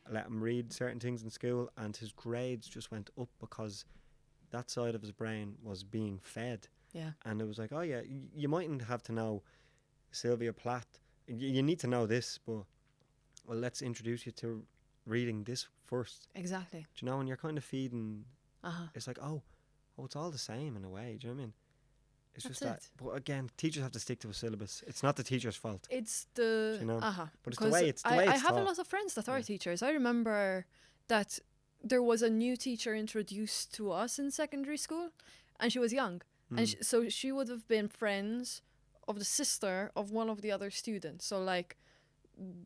let him read certain things in school, and his grades just went up because that side of his brain was being fed. Yeah. And it was like, oh yeah, you mightn't have to know Sylvia Plath, you need to know this, but well, let's introduce you to reading this first. Exactly. Do you know, and you're kind of feeding, Uh-huh. it's like, oh, it's all the same in a way, do you know what I mean? It's That's just that, it. but again, teachers have to stick to a syllabus. It's not the teacher's fault. It's the You know, uh-huh. but it's the way it's I have a taught. lot of friends that are Yeah. teachers. I remember that there was a new teacher introduced to us in secondary school, and she was young, and so she would have been friends of the sister of one of the other students. So like,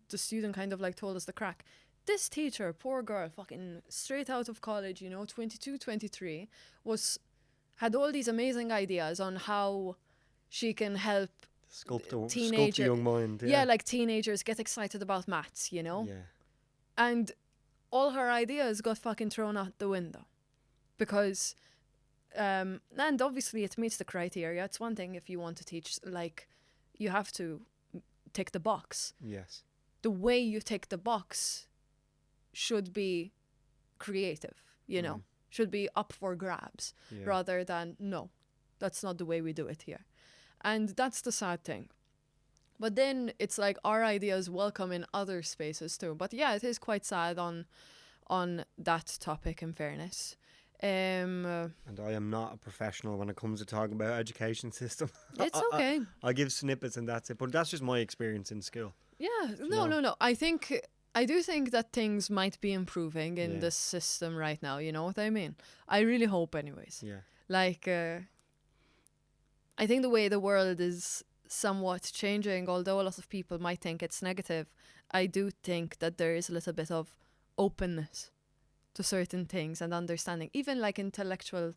the student kind of like told us the crack. This teacher, poor girl, fucking straight out of college, 22, 23, had all these amazing ideas on how she can help Sculpt the teenager young mind. yeah, like teenagers get excited about maths, Yeah. and all her ideas got fucking thrown out the window because and obviously it meets the criteria. It's one thing if you want to teach, like, you have to tick the box. Yes. The way you tick the box should be creative, should be up for grabs, Yeah. rather than, no, that's not the way we do it here. And that's the sad thing. But then it's like our ideas welcome in other spaces too. But yeah, it is quite sad on that topic, in fairness. And I am not a professional when it comes to talking about education system. It's okay. I give snippets and that's it. But that's just my experience in school. Yeah, know? no. I do think that things might be improving in the system right now. You know what I mean? I really hope, anyways. Yeah. Like, I think the way the world is somewhat changing, although a lot of people might think it's negative, I do think that there is a little bit of openness to certain things and understanding, even like intellectual,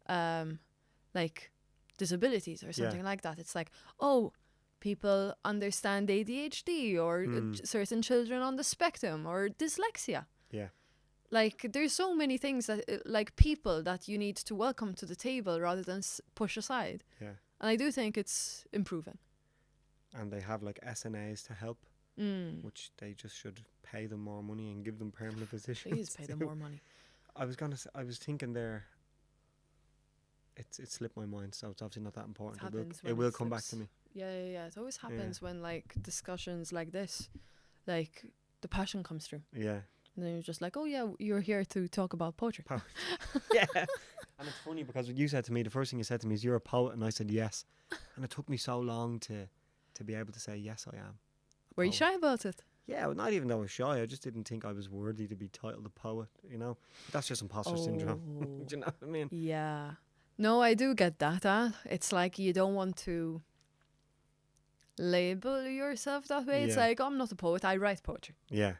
like disabilities or something like that. It's like, oh, people understand ADHD or certain children on the spectrum or dyslexia. Yeah. Like, there's so many things that, like, people that you need to welcome to the table rather than push aside. Yeah. And I do think it's improving. And they have like SNAs to help, which they just should pay them more money and give them permanent positions. Please pay them more money. I was thinking there. It slipped my mind, so it's obviously not that important. It will come back to me. Yeah. It always happens when, like, discussions like this, like, the passion comes through. Yeah. And then you're just like, oh yeah, you're here to talk about poetry. Yeah. And it's funny because what you said to me, the first thing you said to me is, you're a poet, and I said yes. And it took me so long to be able to say, yes, I am. Were you shy about it? Yeah, well, not even though I was shy. I just didn't think I was worthy to be titled a poet, But that's just imposter syndrome. Do you know what I mean? Yeah. No, I do get that. It's like you don't want to label yourself that way. It's Yeah. like, I'm not a poet, I write poetry. Yeah.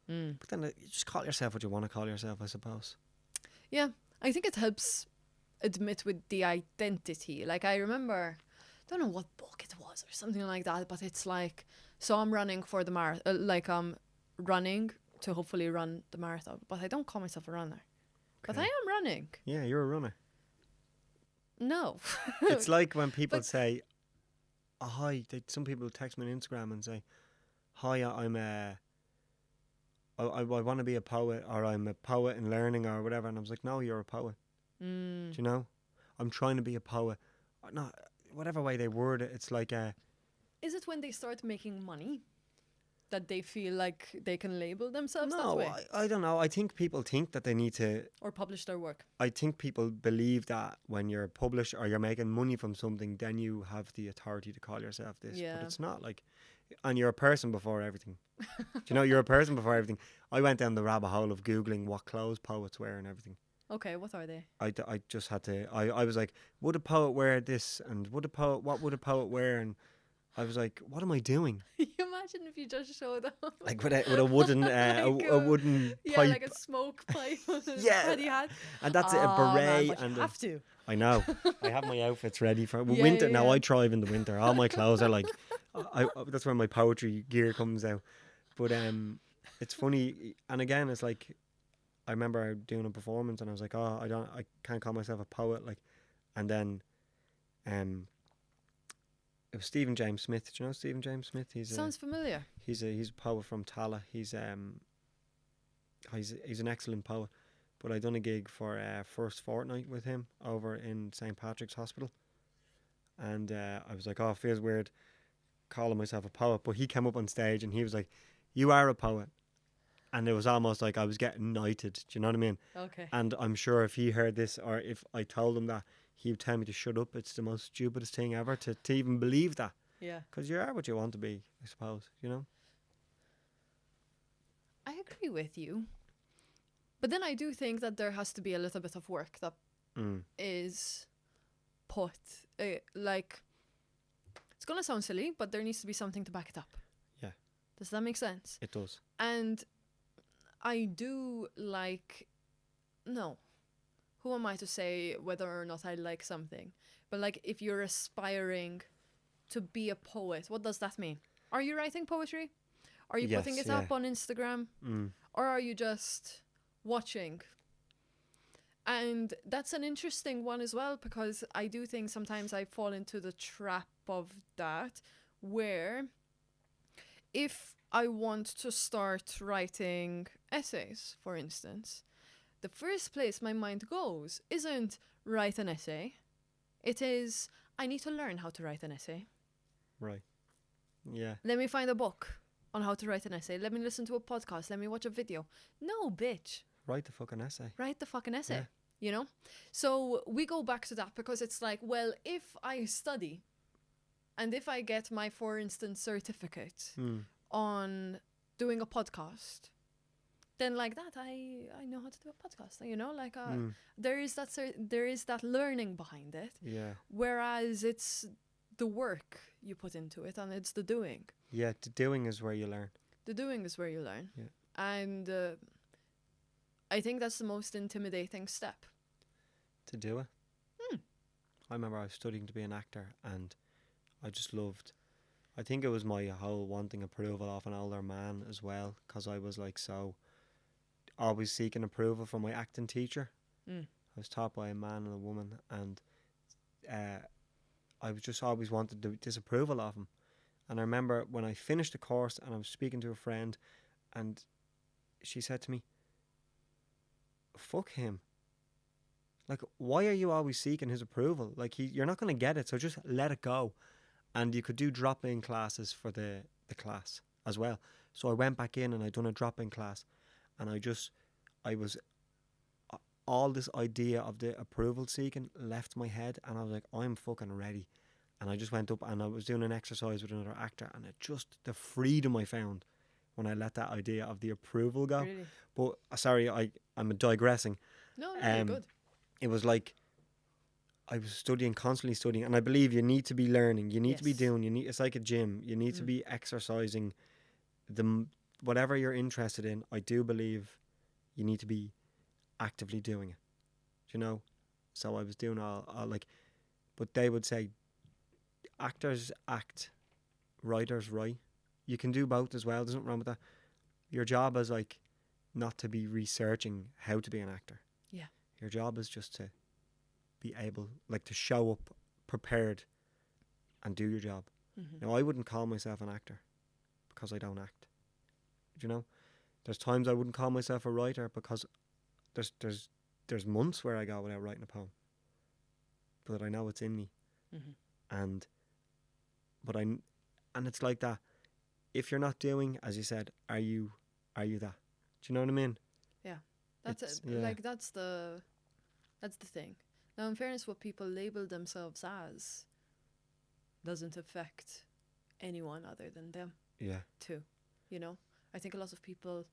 But then you just call yourself what you want to call yourself, I suppose. Yeah, I think it helps admit with the identity. Like, I remember, don't know what book it was or something like that, but it's like, so I'm running for the marathon, like I'm running to hopefully run the marathon, but I don't call myself a runner. But I am running. Yeah, you're a runner. No. It's like when people say, oh, hi, some people text me on Instagram and say, hi, I want to be a poet, or I'm a poet in learning or whatever. And I was like, no, you're a poet. Do you know? I'm trying to be a poet. Not whatever way they word it. It's like Is it when they start making money that they feel like they can label themselves that way? I don't know. I think people think that they need to, Or publish their work? I think people believe that when you're published or you're making money from something, then you have the authority to call yourself this. Yeah. But it's not like, and you're a person before everything. Do you know, you're a person before everything. I went down the rabbit hole of Googling what clothes poets wear and everything. Okay, what are they? I just had to, I was like, would a poet wear this? And what would a poet wear? And I was like, what am I doing? Imagine if you just showed up. Like with a wooden, a wooden yeah, pipe. like a smoke pipe. Yeah. That he had. And that's it, a Man, beret. but And you have to. I know. I have my outfits ready for Yeah, winter. yeah, Now yeah. I thrive in the winter. All my clothes are like, that's where my poetry gear comes out. But it's funny. And again, it's like, I remember doing a performance and I was like, oh, I can't call myself a poet. Like, and then, it was Stephen James Smith. Do you know Stephen James Smith? Sounds familiar. He's a poet from Tala. He's an excellent poet. But I done a gig for First Fortnight with him over in St. Patrick's Hospital, and I was like, oh, it feels weird calling myself a poet. But he came up on stage and he was like, you are a poet. And it was almost like I was getting knighted. Do you know what I mean? Okay. And I'm sure if he heard this, or if I told him that, he would tell me to shut up. It's the most stupidest thing ever to even believe that. Yeah. Because you are what you want to be, I suppose, I agree with you. But then I do think that there has to be a little bit of work that is put, like, it's going to sound silly, but there needs to be something to back it up. Yeah. Does that make sense? It does. And I do like, no, who am I to say whether or not I like something? But like, if you're aspiring to be a poet, what does that mean? Are you writing poetry? Are you putting Yes, it up on Instagram? Or are you just watching? And that's an interesting one as well, because I do think sometimes I fall into the trap of that, where if I want to start writing essays, for instance, the first place my mind goes isn't write an essay. It is, I need to learn how to write an essay. Right. Yeah. Let me find a book on how to write an essay. Let me listen to a podcast. Let me watch a video. No, bitch. Write the fucking essay. Write the fucking essay. Yeah. You know? So we go back to that because it's like, well, if I study and if I get my, for instance, certificate on doing a podcast, then like that, I know how to do a podcast. You know, like there is that learning behind it. Yeah. Whereas it's the work you put into it, and it's the doing. Yeah, the doing is where you learn. The doing is where you learn. Yeah. And I think that's the most intimidating step. To do it. I remember I was studying to be an actor, and I just loved, I think it was my whole wanting approval of an older man as well, because I was like so always seeking approval from my acting teacher. I was taught by a man and a woman, and I was just always wanted the disapproval of him. And I remember when I finished the course and I was speaking to a friend, and she said to me, fuck him. Like, why are you always seeking his approval? Like, you're not going to get it, so just let it go. And you could do drop-in classes for the class as well. So I went back in and I'd done a drop-in class, and I was all this idea of the approval seeking left my head, and I was like, I'm fucking ready. And I just went up and I was doing an exercise with another actor, and it just, the freedom I found when I let that idea of the approval go. Really? But sorry, I'm digressing. No, you're good. It was like I was constantly studying, and I believe you need to be learning. You need to be Yes. doing. It's like a gym. You need to be exercising whatever you're interested in. I do believe you need to be actively doing it. Do you know? So I was doing all like, but they would say, actors act, writers write. You can do both as well. There's nothing wrong with that. Your job is like not to be researching how to be an actor. Yeah. Your job is just to be able, like, to show up prepared and do your job. Now, I wouldn't call myself an actor because I don't act. Do you know? There's times I wouldn't call myself a writer because there's months where I go without writing a poem. But I know it's in me. And it's like that. If you're not doing, as you said, are you that? Do you know what I mean? Yeah. That's it. Yeah. Like that's the thing. Now, in fairness, what people label themselves as doesn't affect anyone other than them Yeah. too. You know? I think a lot of people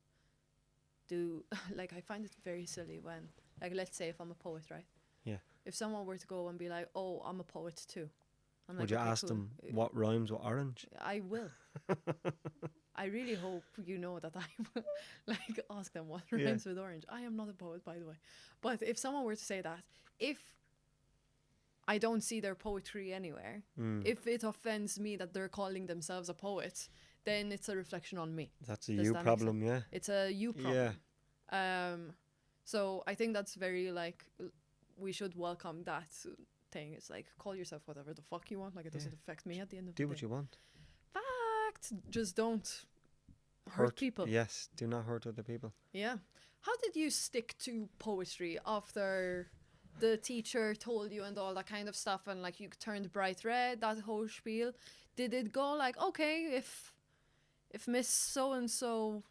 do like, I find it very silly when, like, let's say if I'm a poet, right? Yeah. If someone were to go and be like, "Oh, I'm a poet too," I'm Would like, you "Okay, ask cool." them what rhymes with orange? I will. I really hope you know that I will like ask them what Yeah. rhymes with orange. I am not a poet, by the way. But if someone were to say that, if I don't see their poetry anywhere, if it offends me that they're calling themselves a poet, then it's a reflection on me. That's a Does you that make problem, yeah. It's a you problem. So I think that's very like, we should welcome that thing. It's like, call yourself whatever the fuck you want. Like, it doesn't affect me at the end of Do the what day. you want. Fact. Just don't hurt people. Yes, do not hurt other people. Yeah. How did you stick to poetry after the teacher told you and all that kind of stuff, and like you turned bright red, that whole spiel? Did it go like, okay, if Miss so and so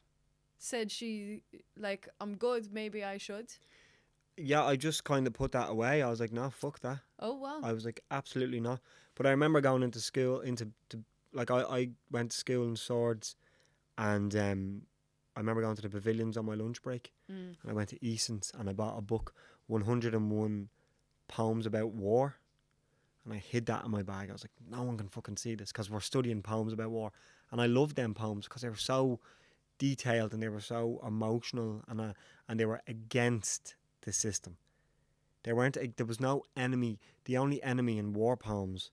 said she like I'm good, maybe I should? Yeah, I just kind of put that away. I was like, no, fuck that. Oh wow. I was like, absolutely not. But I remember going into school, I went to school in Swords, and I remember going to the pavilions on my lunch break, and I went to Eason's and I bought a book, 101 Poems About War, and I hid that in my bag. I was like, no one can fucking see this, because we're studying poems about war. And I loved them poems because they were so detailed and they were so emotional, and they were against the system. There was no enemy. The only enemy in war poems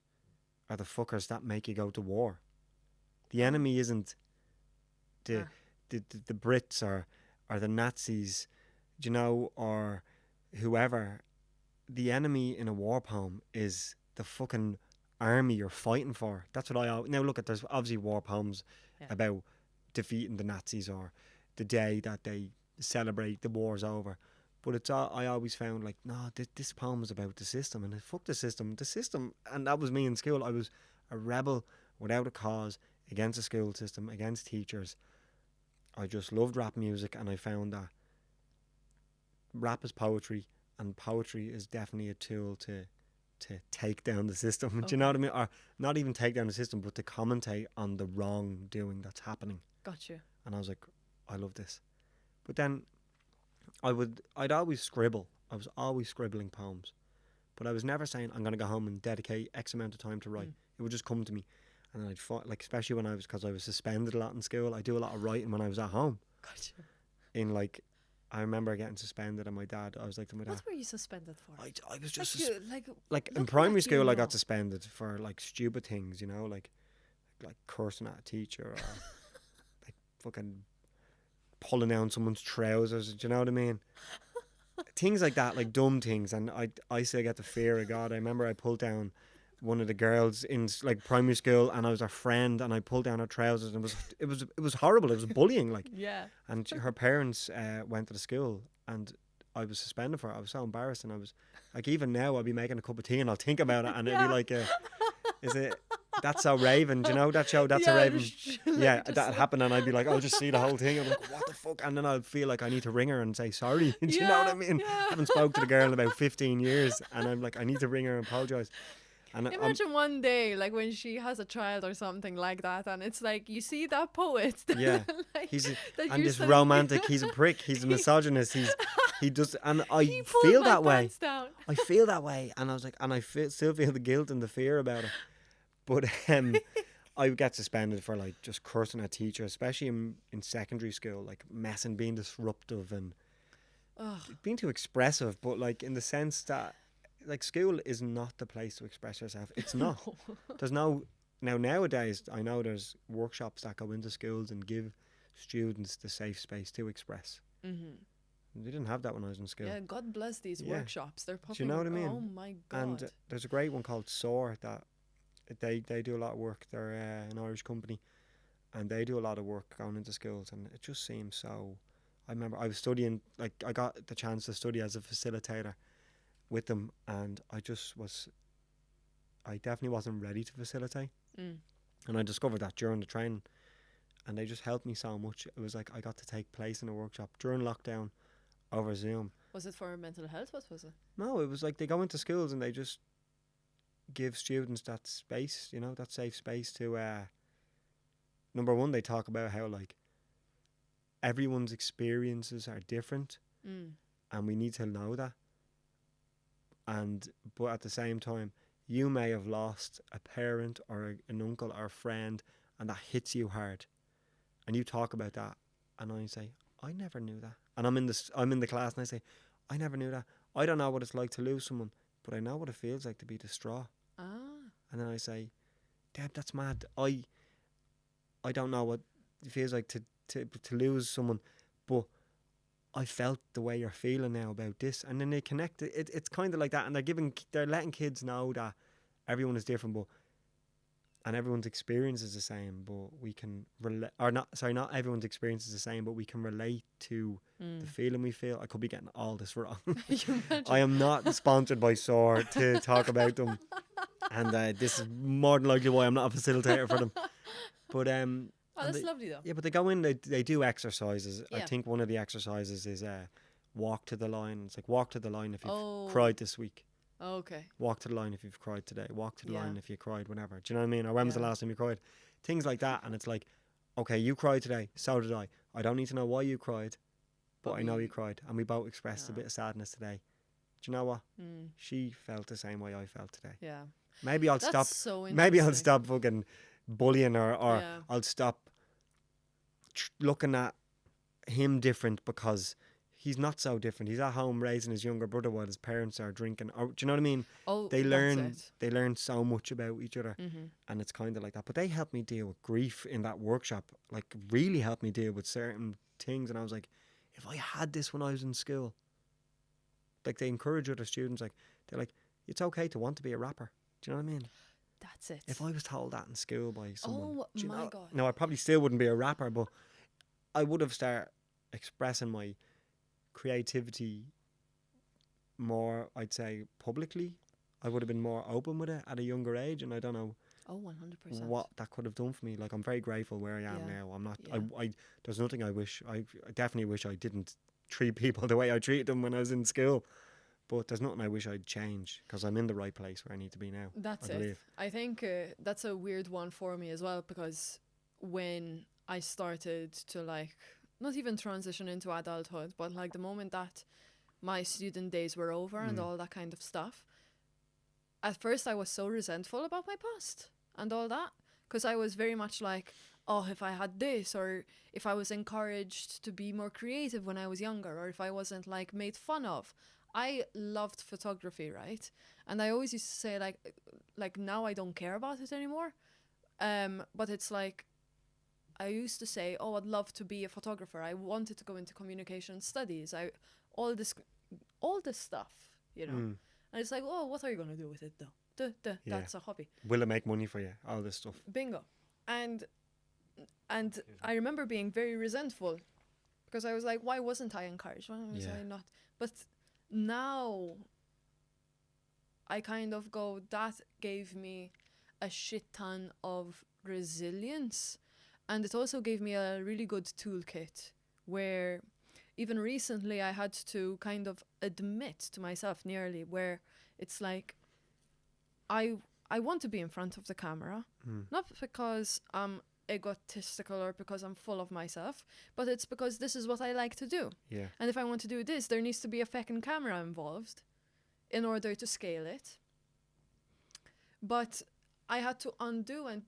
are the fuckers that make you go to war. The enemy isn't the Brits or the Nazis, you know, or whoever. The enemy in a war poem is the fucking army you're fighting for. That's what now look at. There's obviously war poems about defeating the Nazis or the day that they celebrate the war's over. But it's all, I always found like, no, this poem is about the system, and fuck the system. The system, and that was me in school. I was a rebel without a cause against the school system, against teachers. I just loved rap music, and I found that rap is poetry, and poetry is definitely a tool to take down the system. Do you know what I mean? Or not even take down the system, but to commentate on the wrongdoing that's happening. Gotcha. And I was like, I love this. But then I'd always scribble. I was always scribbling poems. But I was never saying, I'm going to go home and dedicate X amount of time to write. It would just come to me. And then I'd fight, like, especially because I was suspended a lot in school. I do a lot of writing when I was at home. Gotcha. In like, I remember getting suspended, and I was like to my dad, What were you suspended for? I was just like in primary school. I got suspended for like stupid things, you know, like cursing at a teacher or like fucking pulling down someone's trousers. Do you know what I mean? Things like that, like dumb things. And I still get the fear of God. I remember I pulled down one of the girls in like primary school, and I was her friend, and I pulled down her trousers, and it was horrible. It was bullying, like. Yeah. And her parents went to the school, and I was suspended for it. I was so embarrassed, and I was like, even now I'll be making a cup of tea and I'll think about it, and it'll be like, is it? That's So Raven, do you know that show? That's So Raven. Yeah, that happened, and I'd be like, I'll just see the whole thing. I'm like, what the fuck? And then I'll feel like I need to ring her and say sorry. Do you know what I mean? I haven't spoke to the girl in about 15 years, and I'm like, I need to ring her and apologise. And imagine one day, like when she has a child or something like that, and it's like you see that poet. Yeah, like, and this romantic. He's a prick. He's a misogynist. He does, and I feel that way. Down. I feel that way, and I was like, and I still feel the guilt and the fear about it. But I would get suspended for like just cursing at teachers, especially in secondary school, like messing, being disruptive, and being too expressive. But like in the sense that, like, school is not the place to express yourself. It's not. There's no... Now, nowadays, I know there's workshops that go into schools and give students the safe space to express. Mm-hmm. They didn't have that when I was in school. Yeah, God bless these workshops. They're popular. Do you know what I mean? Oh, my God. And there's a great one called SOAR that they do a lot of work. They're an Irish company, and they do a lot of work going into schools, and it just seems so... I remember I was studying... Like, I got the chance to study as a facilitator with them, and I definitely wasn't ready to facilitate, and I discovered that during the training, and they just helped me so much. It was like I got to take place in a workshop during lockdown over Zoom. Was it for mental health? What was it? No, it was like they go into schools and they just give students that space, you know, that safe space to number one, they talk about how like everyone's experiences are different, and we need to know that. But at the same time, you may have lost a parent or an uncle or a friend, and that hits you hard, and you talk about that, and I say, I never knew that, and I'm in the class, and I say, I never knew that. I don't know what it's like to lose someone, but I know what it feels like to be distraught. And then I say, Deb, that's mad. I don't know what it feels like to lose someone, but I felt the way you're feeling now about this. And then they connect. It's kind of like that, and they're letting kids know that everyone is different, and everyone's experience is the same, but we can relate. Or not everyone's experience is the same, but we can relate to the feeling we feel. I could be getting all this wrong. I am not sponsored by SOAR to talk about them, and this is more than likely why I'm not a facilitator for them. But that's lovely though. Yeah, but they go in, they do exercises. Yeah. I think one of the exercises is walk to the line. It's like, walk to the line if you've cried this week. Okay. Walk to the line if you've cried today. Walk to the line if you cried whenever. Do you know what I mean? Or when was the last time you cried? Things like that. And it's like, okay, you cried today, so did I. I don't need to know why you cried, but I know you cried. And we both expressed a bit of sadness today. Do you know what? She felt the same way I felt today. Yeah. Maybe I'll That's stop. so Maybe I'll interesting. stop fucking bullying or Yeah. I'll stop looking at him different because he's not so different. He's at home raising his younger brother while his parents are drinking. Or, do you know what I mean? Oh, They that's learn. it. They learn so much about each other, Mm-hmm. and it's kind of like that. But they helped me deal with grief in that workshop. Like really helped me deal with certain things. And I was like, if I had this when I was in school, like they encourage other students. Like they're like, it's okay to want to be a rapper. Do you know what I mean? That's it. If I was told that in school by someone, Oh do you my know, God. no, I probably still wouldn't be a rapper, but I would have started expressing my creativity more, I'd say, publicly. I would have been more open with it at a younger age, and I don't know Oh, 100%. what that could have done for me. Like, I'm very grateful where I am Yeah. now. I'm not. Yeah. I there's nothing I wish. I definitely wish I didn't treat people the way I treated them when I was in school. But there's nothing I wish I'd change because I'm in the right place where I need to be now. That's I it. believe. I think that's a weird one for me as well, because when I started to like not even transition into adulthood, but like the moment that my student days were over and all that kind of stuff, at first I was so resentful about my past and all that, because I was very much like, oh, if I had this, or if I was encouraged to be more creative when I was younger, or if I wasn't like made fun of. I loved photography, right? And I always used to say like now I don't care about it anymore. But it's like I used to say, oh, I'd love to be a photographer. I wanted to go into communication studies. All this stuff, you know. Mm. And it's like, oh, what are you gonna do with it though? Yeah. That's a hobby. Will it make money for you? All this stuff. Bingo. And I remember being very resentful because I was like, why wasn't I encouraged? Why was Yeah. I not? But now I kind of go, that gave me a shit ton of resilience. And it also gave me a really good toolkit where even recently I had to kind of admit to myself nearly where it's like I want to be in front of the camera, not because I'm egotistical or because I'm full of myself, but it's because this is what I like to do. Yeah. And if I want to do this, there needs to be a fucking camera involved in order to scale it. But I had to undo and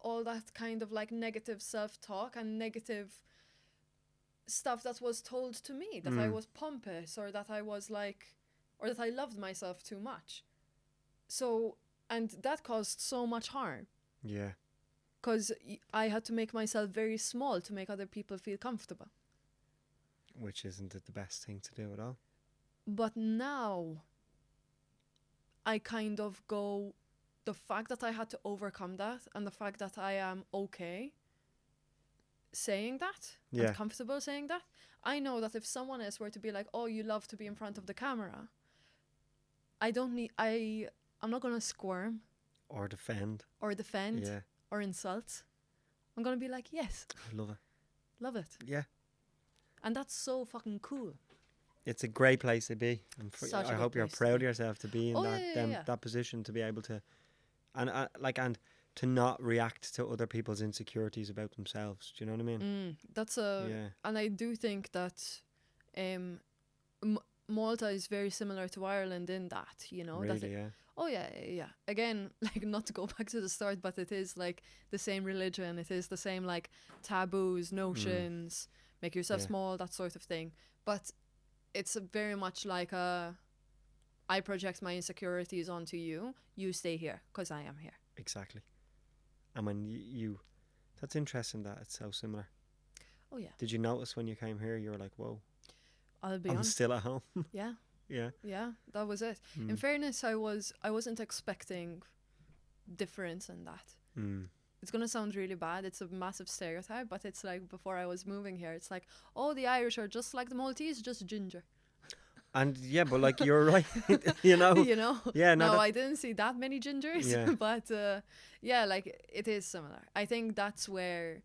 all that kind of like negative self-talk and negative stuff that was told to me, that I was pompous or that I was like, or that I loved myself too much. So, and that caused so much harm. Yeah. Because I had to make myself very small to make other people feel comfortable. Which isn't it the best thing to do at all? But now, I kind of go, the fact that I had to overcome that and the fact that I am okay saying that Yeah. and comfortable saying that, I know that if someone else were to be like, oh, you love to be in front of the camera, I'm not going to squirm Or defend. or defend Yeah. or insult. I'm going to be like, yes, I love it. love it. Yeah. And that's so fucking cool. It's a great place to be. Such a I good hope you're place to proud of be. yourself to be in Oh, that yeah. that position, to be able to, and to not react to other people's insecurities about themselves. Do you know what I mean? That's a, Yeah. and I do think that Malta is very similar to Ireland in that, you know, that Really, yeah. oh yeah. Again, like not to go back to the start, but it is like the same religion. It is the same like taboos, notions, make yourself Yeah. small, that sort of thing. But it's very much like I project my insecurities onto you. You stay here because I am here. Exactly. And when you, that's interesting that it's so similar. Oh yeah, Did you notice when you came here, you were like, whoa, I'll be I'm honest. still at home? Yeah. Yeah. Yeah, that was it. In fairness, I wasn't expecting difference in that. It's gonna sound really bad. It's a massive stereotype, but it's like before I was moving here, it's like, oh, the Irish are just like the Maltese, just ginger. And yeah, but like you're right, you know. You know? Yeah, no, No, that- I didn't see that many gingers, Yeah. but yeah, like it is similar. I think that's why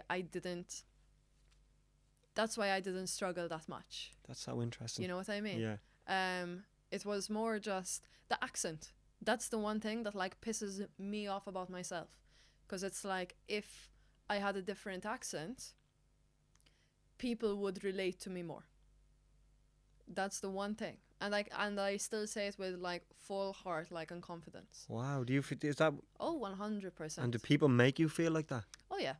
I didn't struggle that much. That's so interesting. You know what I mean? Yeah. It was more just the accent. That's the one thing that like pisses me off about myself, because it's like if I had a different accent, people would relate to me more. That's the one thing. and I still say it with like full heart, like, and confidence. Wow. Do you feel, is that, Oh, 100%. and do people make you feel like that? Oh yeah,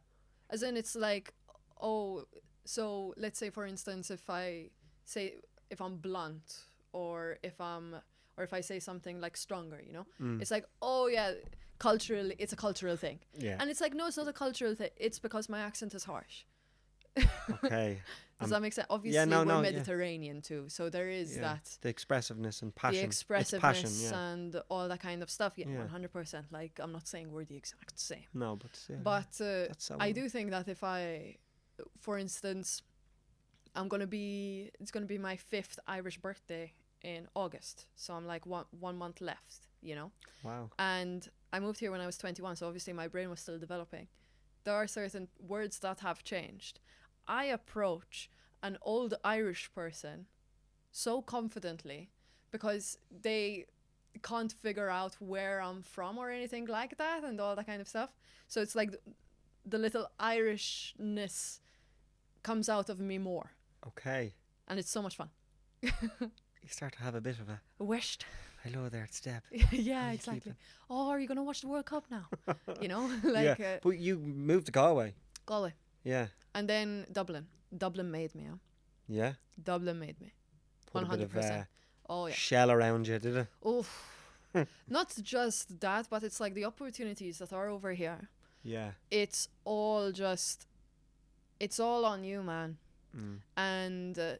as in it's like, oh, so let's say for instance, if I'm blunt, or if I say something like stronger, it's like, oh yeah, culturally, it's a cultural thing. Yeah. And it's like, no, it's not a cultural thing. It's because my accent is harsh. Okay. Does that make sense? Obviously, yeah, no, we're yeah. Mediterranean too, so there is Yeah. that. The expressiveness and passion. The It's expressiveness passion, yeah. and all that kind of stuff. Yeah, Yeah. 100%. Like, I'm not saying we're the exact same. No, but still. But That's so I do think that if for instance, it's gonna be my 5th Irish birthday in August. So I'm like 1 month left, Wow. And I moved here when I was 21, so obviously my brain was still developing. There are certain words that have changed. I approach an old Irish person so confidently because they can't figure out where I'm from or anything like that and all that kind of stuff. So it's like the little Irishness comes out of me more. Okay. And it's so much fun. You start to have a bit of a Wished. hello there, it's Deb. Yeah, you exactly. keeping? Oh, are you going to watch the World Cup now? Yeah. But you moved to Galway. Galway. Yeah. And then Dublin. Dublin made me. Yeah. Dublin made me. Put 100%. a bit of Oh, yeah. shell around you, did it? Oh, not just that, but it's like the opportunities that are over here. Yeah. It's all on you, man. Mm. And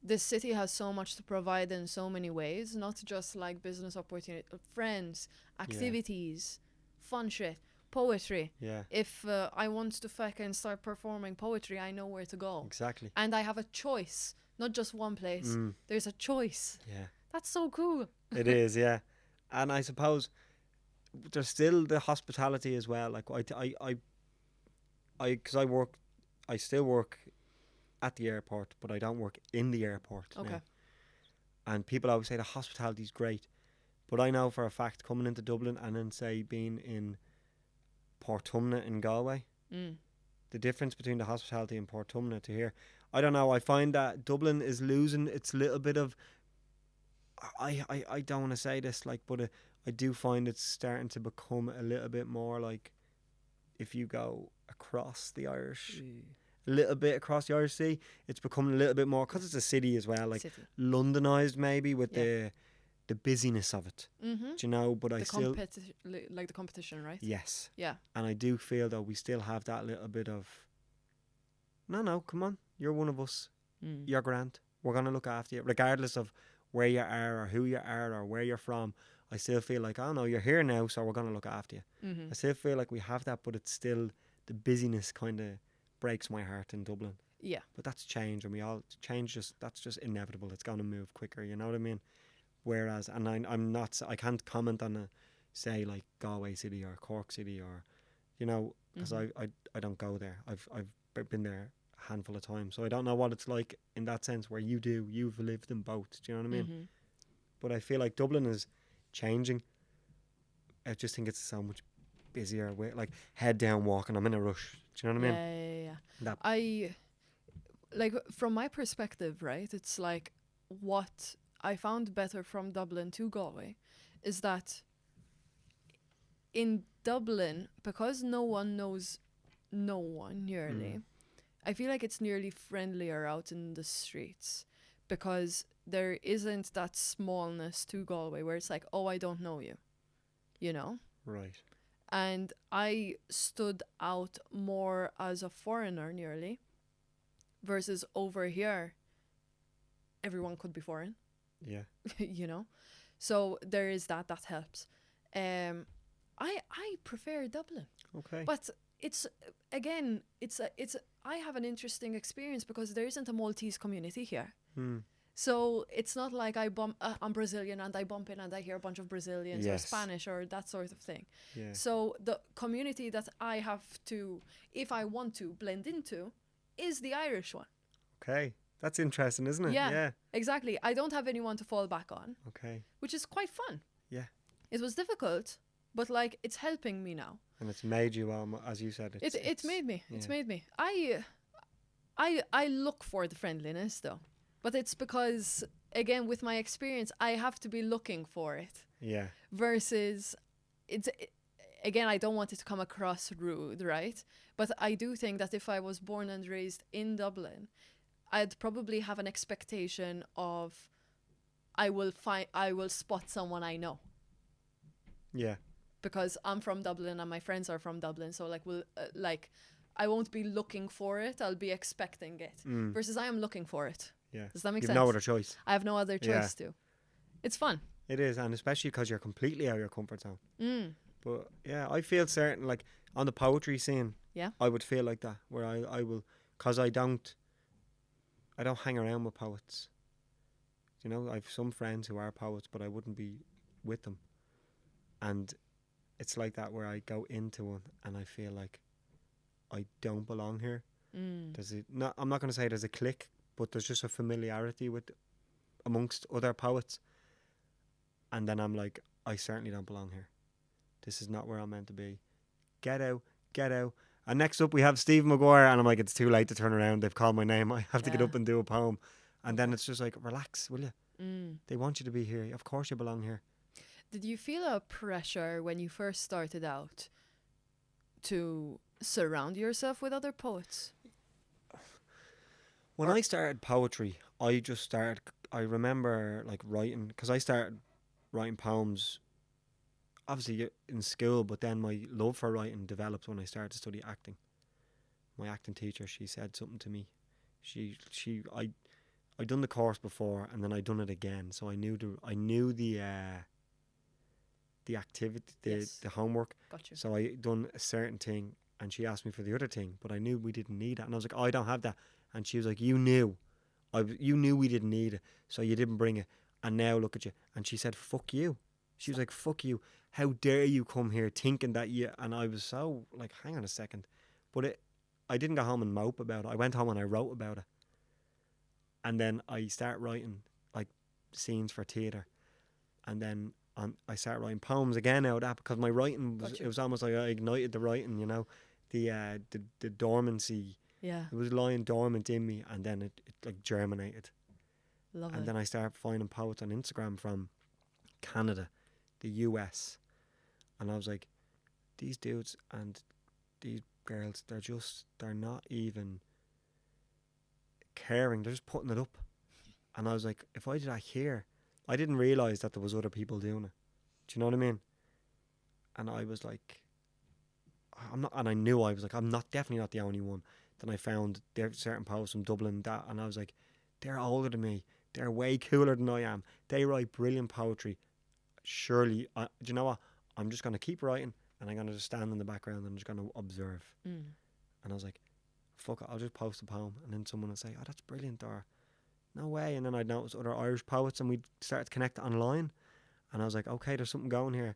this city has so much to provide in so many ways, not just like business opportunity, friends, activities, fun shit, poetry. Yeah. If I want to fucking start performing poetry, I know where to go. Exactly. And I have a choice, not just one place. Mm. There's a choice. Yeah. That's so cool. It is, yeah. And I suppose there's still the hospitality as well. Like because I still work at the airport, but I don't work in the airport Okay. now. And people always say the hospitality is great, but I know for a fact coming into Dublin and then say being in Portumna in Galway, the difference between the hospitality in Portumna to here, I don't know. I find that Dublin is losing its little bit of. I don't want to say this, like, but I do find it's starting to become a little bit more like, if you go across the Irish, a little bit across the Irish Sea, it's becoming a little bit more, because it's a city as well, like City. Londonized maybe with the busyness of it. Mm-hmm. Do you know? But I still, like the competition, right? yes, Yeah. and I do feel though we still have that little bit of, no, come on, you're one of us, you're grand, we're gonna look after you, regardless of where you are or who you are or where you're from. I still feel like, oh no, you're here now, so we're gonna look after you. Mm-hmm. I still feel like we have that, but it's still, the busyness kind of breaks my heart in Dublin. Yeah. But that's change, and that's just inevitable. It's going to move quicker, you know what I mean? Whereas, and I can't comment on say like Galway City or Cork City or, because I don't go there. I've been there a handful of times, so I don't know what it's like in that sense where you've lived in both. Do you know what I mean? Mm-hmm. But I feel like Dublin is changing. I just think it's so much busier. Like head down walking, I'm in a rush. Do you know what I mean? Yeah. That- I like, from my perspective, right? It's like, what I found better from Dublin to Galway is that in Dublin, because no one knows no one nearly, I feel like it's nearly friendlier out in the streets, because there isn't that smallness to Galway where it's like, oh, I don't know you, Right. And I stood out more as a foreigner nearly, versus over here, everyone could be foreign. Yeah. So there is that helps. I prefer Dublin, Okay. but it's again, I have an interesting experience because there isn't a Maltese community here. So it's not like I'm Brazilian and I bump in and I hear a bunch of Brazilians or Yes. Spanish or that sort of thing. Yeah. So the community that I have to, if I want to blend into, is the Irish one. Okay. That's interesting, isn't it? Yeah. Exactly. I don't have anyone to fall back on, Okay. which is quite fun. Yeah. It was difficult, but like, it's helping me now. And it's made you, as you said, It's made me. It's yeah. made me. I look for the friendliness though, But it's because, again, with my experience, I have to be looking for it. Yeah. Versus, again, I don't want it to come across rude, right? But I do think that if I was born and raised in Dublin, I'd probably have an expectation of I will spot someone I know, Yeah. because I'm from Dublin and my friends are from Dublin. So I won't be looking for it. I'll be expecting it. Versus I am looking for it. Yeah. Does that make You've sense? no other choice. I have no other choice to. It's fun. It is, and especially because you're completely out of your comfort zone. But yeah, I feel certain, like on the poetry scene, Yeah. I would feel like that, where I will, because I don't hang around with poets. You know, I've some friends who are poets, but I wouldn't be with them. And it's like that, where I go into one and I feel like I don't belong here. I'm not going to say there's a clique, but there's just a familiarity amongst other poets. And then I'm like, I certainly don't belong here. This is not where I'm meant to be. Get out, get out. And next up we have Steve Maguire, and I'm like, it's too late to turn around. They've called my name. I have to get up and do a poem. And then it's just like, relax, will you? They want you to be here. Of course you belong here. Did you feel a pressure when you first started out to surround yourself with other poets? When I started poetry, I remember like writing, because I started writing poems obviously in school, but then my love for writing developed when I started to study acting. My acting teacher, she said something to me. I'd done the course before, and then I'd done it again, so I knew the activity, the homework. Gotcha. So I done a certain thing, and she asked me for the other thing, but I knew we didn't need it, and I was like, oh, I don't have that. And she was like, you knew we didn't need it, so you didn't bring it, and now look at you. And she said, fuck you. She was like, fuck you. How dare you come here thinking that you... And I was so like, hang on a second. But I didn't go home and mope about it. I went home and I wrote about it. And then I started writing like scenes for theatre. And then I started writing poems again out of that, because my writing was... It was almost like I ignited the writing, you know. The dormancy... Yeah. It was lying dormant in me, and then it like germinated. Love and it. then I started finding poets on Instagram from Canada, the US, and I was like, these dudes and these girls, they're not even caring, they're just putting it up. And I was like, if I did that here, I didn't realise that there was other people doing it. Do you know what I mean? And I was like, I'm definitely not the only one. Then I found there certain poets from Dublin and I was like, they're older than me. They're way cooler than I am. They write brilliant poetry. Surely, do you know what? I'm just going to keep writing, and I'm going to just stand in the background and I'm just going to observe. And I was like, fuck it, I'll just post a poem. And then someone would say, oh, that's brilliant, or no way. And then I'd notice other Irish poets, and we'd start to connect online. And I was like, okay, there's something going here.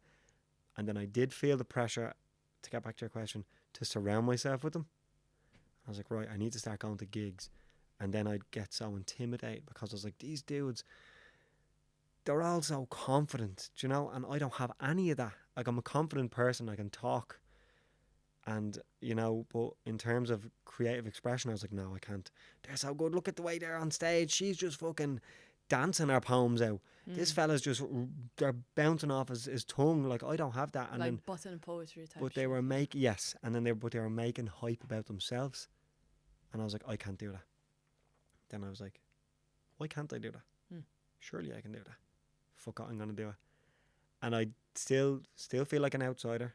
And then I did feel the pressure, to get back to your question, to surround myself with them. I was like, right, I need to start going to gigs. And then I'd get so intimidated, because I was like, these dudes, they're all so confident, do you know? And I don't have any of that. Like, I'm a confident person, I can talk. And, you know, but in terms of creative expression, I was like, no, I can't. They're so good. Look at the way they're on stage. She's just fucking dancing her poems out. This fella's just, they're bouncing off his tongue. Like, I don't have that. And like then, button poetry type. but they were making, yes. And then they were making hype about themselves. And I was like, I can't do that. Then I was like, why can't I do that? Surely I can do that. Fuck it, I'm going to do it. And I still feel like an outsider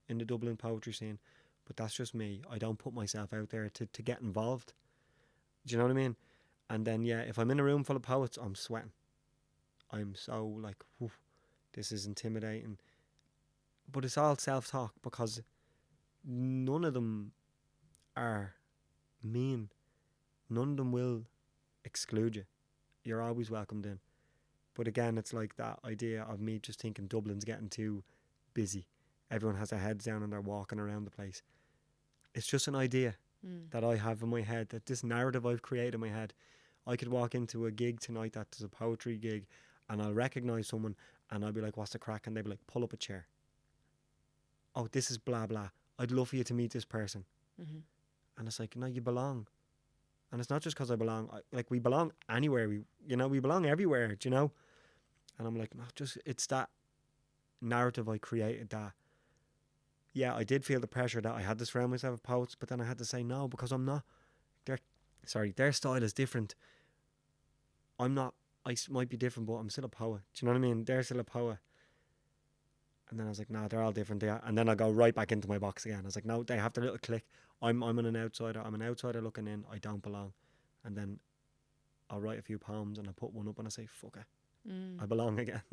in the Dublin poetry scene, but that's just me. I don't put myself out there to get involved. Do you know what I mean? And then, yeah, if I'm in a room full of poets, I'm sweating. I'm so like, whew, this is intimidating. But it's all self-talk, because none of them are mean. None of them will exclude you. You're always welcomed in. But again, it's like that idea of me just thinking Dublin's getting too busy. Everyone has their heads down and they're walking around the place. It's just an idea that I have in my head, that this narrative I've created in my head. I could walk into a gig tonight that's a poetry gig, and I'll recognise someone, and I'll be like, what's the crack? And they'll be like, pull up a chair. Oh, this is blah blah. I'd love for you to meet this person. And it's like, no, you belong. And it's not just because I belong. We belong anywhere. We belong everywhere. Do you know? And I'm like, no, it's that narrative I created that. Yeah, I did feel the pressure that I had to surround myself with poets, but then I had to say no because I'm not. Their style is different. I'm not. Might be different, but I'm still a poet. Do you know what I mean? They're still a poet. And then I was like, no, they're all different. And then I go right back into my box again. I was like, no, they have their little click. I'm an outsider. I'm an outsider looking in. I don't belong. And then I'll write a few poems and I put one up and I say, fuck it. I belong again.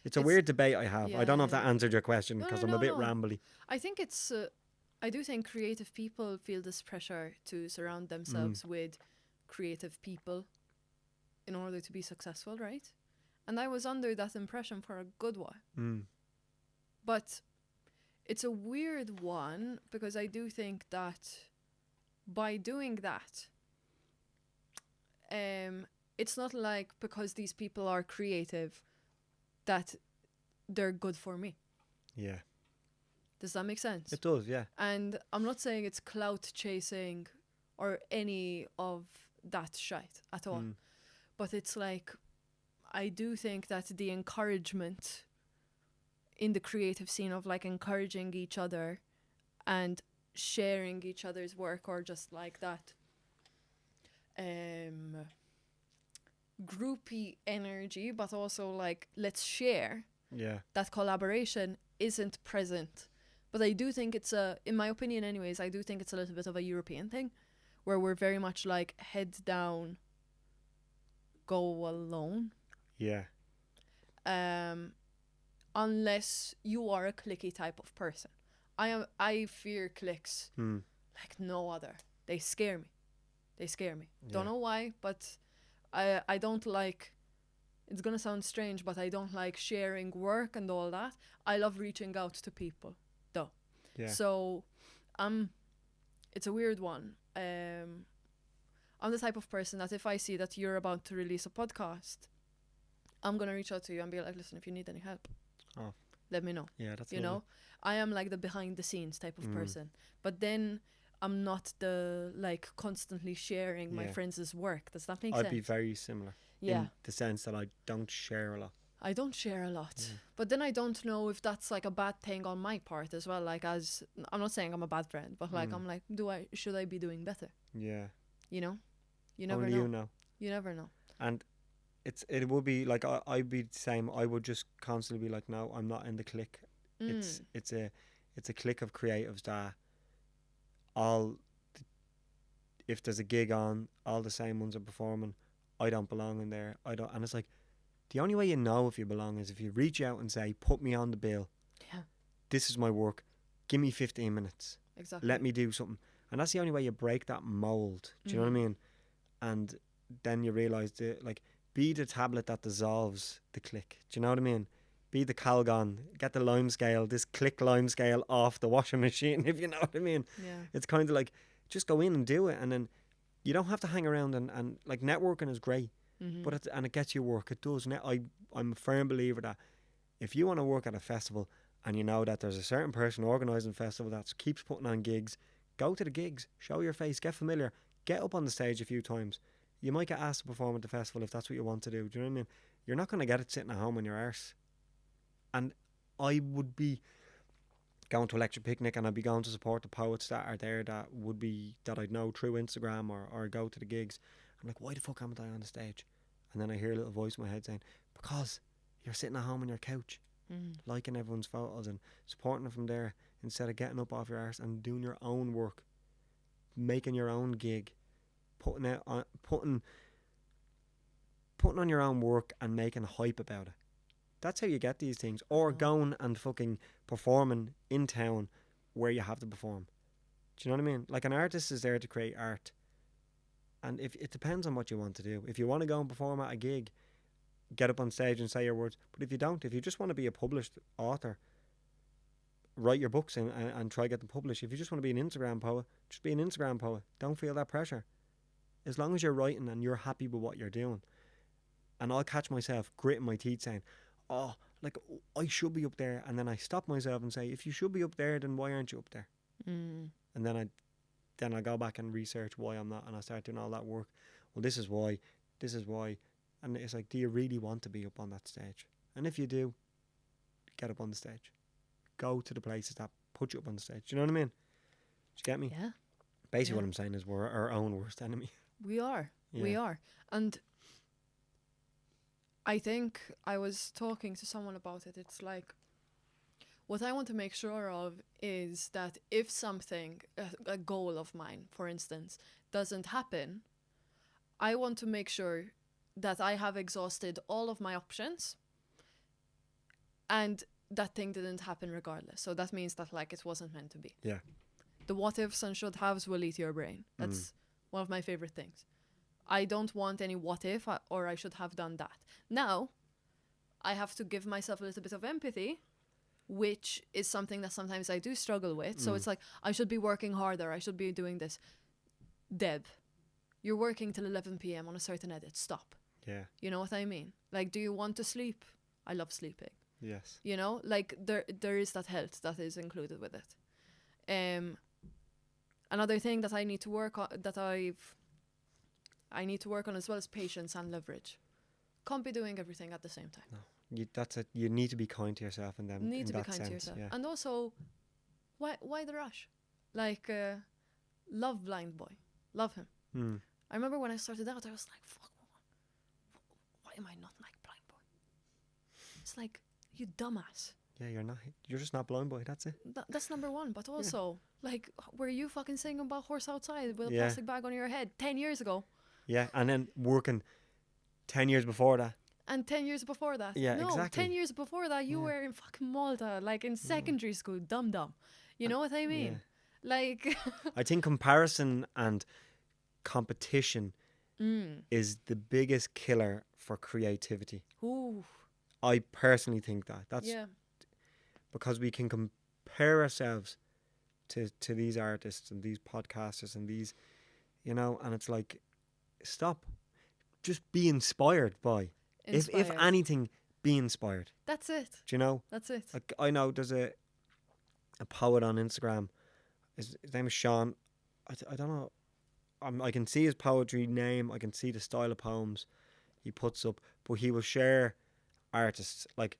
It's a weird debate I have. I don't know if that answered your question because I'm a bit rambly. I think it's, I do think creative people feel this pressure to surround themselves with creative people in order to be successful, right? And I was under that impression for a good while. But it's a weird one because I do think that by doing that, it's not like because these people are creative that they're good for me. Yeah. Does that make sense? It does, yeah. And I'm not saying it's clout chasing or any of that shite at all. But it's like, I do think that the encouragement in the creative scene of like encouraging each other and sharing each other's work, or just like that groupy energy, but also like let's share, that collaboration isn't present. But I do think it's in my opinion anyways, I do think it's a little bit of a European thing where we're very much like head down, go alone. Unless you are a clicky type of person. I fear cliques like no other. They scare me. Don't know why, but I don't like, it's gonna sound strange, but I don't like sharing work and all that. I love reaching out to people though. So it's a weird one. I'm the type of person that if I see that you're about to release a podcast, I'm gonna reach out to you and be like, listen, if you need any help, let me know. Yeah, that's you know. I am like the behind the scenes type of person, but then I'm not the like constantly sharing my friends' work. Does that make sense? I'd be very similar. In the sense that I don't share a lot. I don't share a lot, but then I don't know if that's like a bad thing on my part as well. Like, as I'm not saying I'm a bad friend, but like I'm like, should I be doing better? Yeah. You know, you never Only know. You never know. And it would be like I'd be the same. I would just constantly be like, no, I'm not in the clique. It's a clique of creatives that if there's a gig on, all the same ones are performing. I don't belong in there. And it's like, the only way you know if you belong is if you reach out and say, put me on the bill. Yeah. This is my work. Give me 15 minutes. Exactly. Let me do something. And that's the only way you break that mold. Do you know what I mean? And then you realise be the tablet that dissolves the click. Do you know what I mean? Be the Calgon. Get the lime scale, this click lime scale off the washing machine, if you know what I mean. Yeah. It's kind of like, just go in and do it. And then you don't have to hang around and like, networking is great. But it gets you work. It does. I'm a firm believer that if you want to work at a festival and you know that there's a certain person organising the festival that keeps putting on gigs, go to the gigs, show your face, get familiar, get up on the stage a few times. You might get asked to perform at the festival if that's what you want to do. Do you know what I mean? You're not going to get it sitting at home on your arse. And I would be going to a lecture picnic and I'd be going to support the poets that are there that I'd know through Instagram or go to the gigs. I'm like, why the fuck am I on the stage? And then I hear a little voice in my head saying, because you're sitting at home on your couch, liking everyone's photos and supporting them from there instead of getting up off your arse and doing your own work, making your own gig, putting on your own work and making hype about it. That's how you get these things. Or going and fucking performing in town where you have to perform. Do you know what I mean? Like, an artist is there to create art. And if it depends on what you want to do. If you want to go and perform at a gig, get up on stage and say your words. But if you don't, if you just want to be a published author, write your books and try to get them published. If you just want to be an Instagram poet, just be an Instagram poet. Don't feel that pressure. As long as you're writing and you're happy with what you're doing. And I'll catch myself gritting my teeth saying, oh, like, I should be up there. And then I stop myself and say, if you should be up there, then why aren't you up there? And then then I go back and research why I'm not, and I start doing all that work. Well, this is why, and it's like, do you really want to be up on that stage? And if you do, get up on the stage. Go to the places that put you up on the stage. Do you know what I mean? Do you get me? Yeah. Basically, Yeah. what I'm saying is we're our own worst enemy. We are. Yeah. We are. And I think I was talking to someone about it. It's like, what I want to make sure of is that if something, a goal of mine, for instance, doesn't happen, I want to make sure that I have exhausted all of my options and that thing didn't happen regardless. So that means that, like, it wasn't meant to be. Yeah. The what ifs and should haves will eat your brain. That's one of my favorite things. I don't want any what if or I should have done that. Now, I have to give myself a little bit of empathy, which is something that sometimes I do struggle with. So it's like, I should be working harder. I should be doing this. Deb, you're working till 11 p.m. on a certain edit. Stop. Yeah. You know what I mean? Like, do you want to sleep? I love sleeping. Yes. You know, like there is that health that is included with it. Another thing that I need to work on, I need to work on as well, is patience and leverage. Can't be doing everything at the same time. No, that's it. You need to be kind to yourself in them. Need in to be that kind sense, to yourself. Yeah. And also, why the rush? Like, love Blind Boy. Love him. Mm. I remember when I started out, I was like, fuck, why am I not like Blind Boy? It's like, you dumbass. Yeah, you're just not Blind Boy. That's it. That's number one. But also, like, were you fucking singing about Horse Outside with a Yeah. plastic bag on your head 10 years ago? Yeah, and then working 10 years before that. And 10 years before that? Yeah, no, exactly. 10 years before that, you Yeah. were in fucking Malta, like in secondary school, dumb. You know what I mean? Like, I think comparison and competition is the biggest killer for creativity. ooh, I personally think that. That's yeah, because we can compare ourselves to these artists and these podcasters and these, and it's like, stop. Just be inspired by. If inspired. anything, be inspired. That's it. Do you know? That's it. Like, I know there's a poet on Instagram. His name is Sean. I don't know. I can see his poetry name. I can see the style of poems he puts up. But he will share artists, like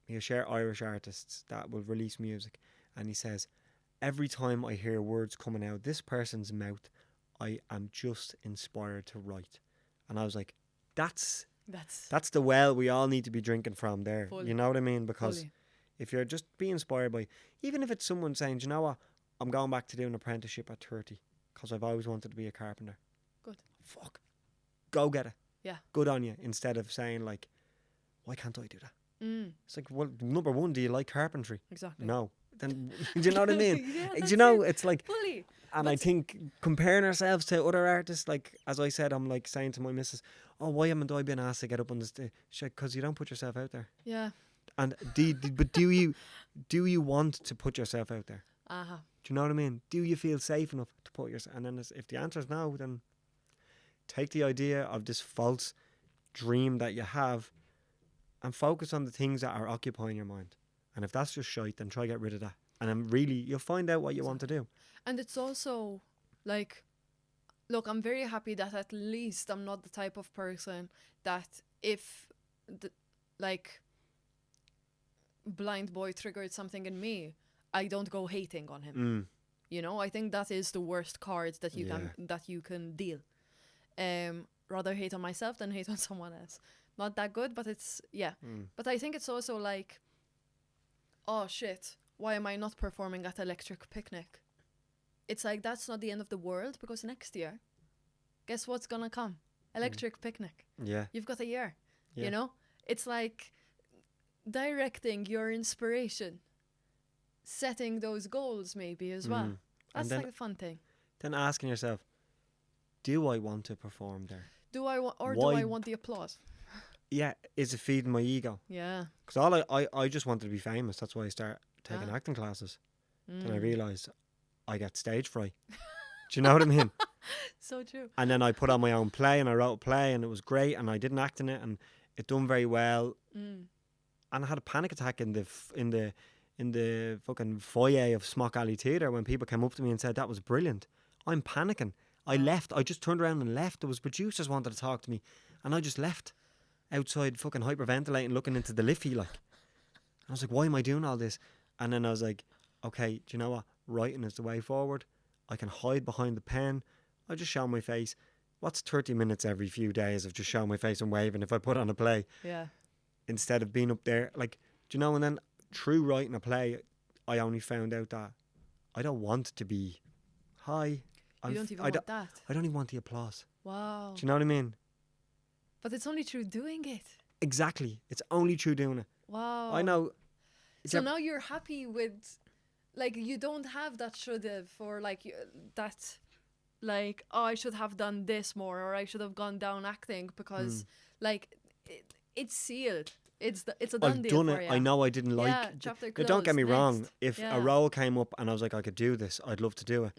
he'll share Irish artists that will release music. And he says, every time I hear words coming out this person's mouth, I am just inspired to write. And I was like, that's the well we all need to be drinking from there. Fully. You know what I mean? Because Fully. if you're just be inspired by, even if it's someone saying, do you know what, I'm going back to do an apprenticeship at 30 because I've always wanted to be a carpenter. Good. Fuck. Go get it. Yeah. Good on you. Instead of saying, like, why can't I do that? It's like, well, number one, do you like carpentry? Exactly. No. Then, do you know what I mean? Yeah, Do that's you know, it. it's like, Fully. and I think comparing ourselves to other artists, like, as I said, I'm like saying to my missus, oh, why haven't I been asked to get up on the stage? Because you don't put yourself out there. Yeah. And but do you want to put yourself out there? Uh-huh. Do you know what I mean? Do you feel safe enough to put yourself? And then if the answer is no, then take the idea of this false dream that you have and focus on the things that are occupying your mind. And if that's just shite, then try get rid of that. And then really, you'll find out what you want to do. And it's also like, look, I'm very happy that at least I'm not the type of person that if Blind Boy triggered something in me, I don't go hating on him. You know, I think that is the worst card that you can deal. Rather hate on myself than hate on someone else. Not that good, but it's But I think it's also like, oh shit, why am I not performing at Electric Picnic? It's like, that's not the end of the world, because next year, guess what's gonna come? Electric Picnic. Yeah. You've got a year. Yeah. You know, it's like directing your inspiration, setting those goals maybe as well. That's then- like a fun thing. Then asking yourself, do I want to perform there? Do I Why- want the applause? Yeah, is it feeding my ego? Yeah. Because all I just wanted to be famous. That's why I started taking Ah. acting classes. Then I realised I get stage fright. Do you know what I mean? So true. And then I put on my own play and I wrote a play and it was great and I didn't act in it and it done very well. And I had a panic attack in the fucking foyer of Smock Alley Theatre when people came up to me and said that was brilliant. I'm panicking. I left. I just turned around and left. There was producers wanted to talk to me, and I just left outside, fucking hyperventilating, looking into the liffey. Like, I was like, why am I doing all this? And then I was like, okay, do you know what? Writing is the way forward. I can hide behind the pen. I just show my face. What's 30 minutes every few days of just showing my face and waving if I put on a play? Yeah. Instead of being up there, like, do you know? And then through writing a play, I only found out that I don't want to be hi. You don't even want that. I don't even want the applause. Wow. Do you know what I mean? But it's only through doing it. Exactly. It's only through doing it. Wow. I know. So now you're happy with, like, you don't have that should have, or like that, like, oh, I should have done this more, or I should have gone down acting because, like, it's sealed. It's a done I've deal done for it. you. I know I didn't like. Yeah, chapter Now, don't get me closed, wrong. next. If Yeah. a role came up and I was like, I could do this, I'd love to do it.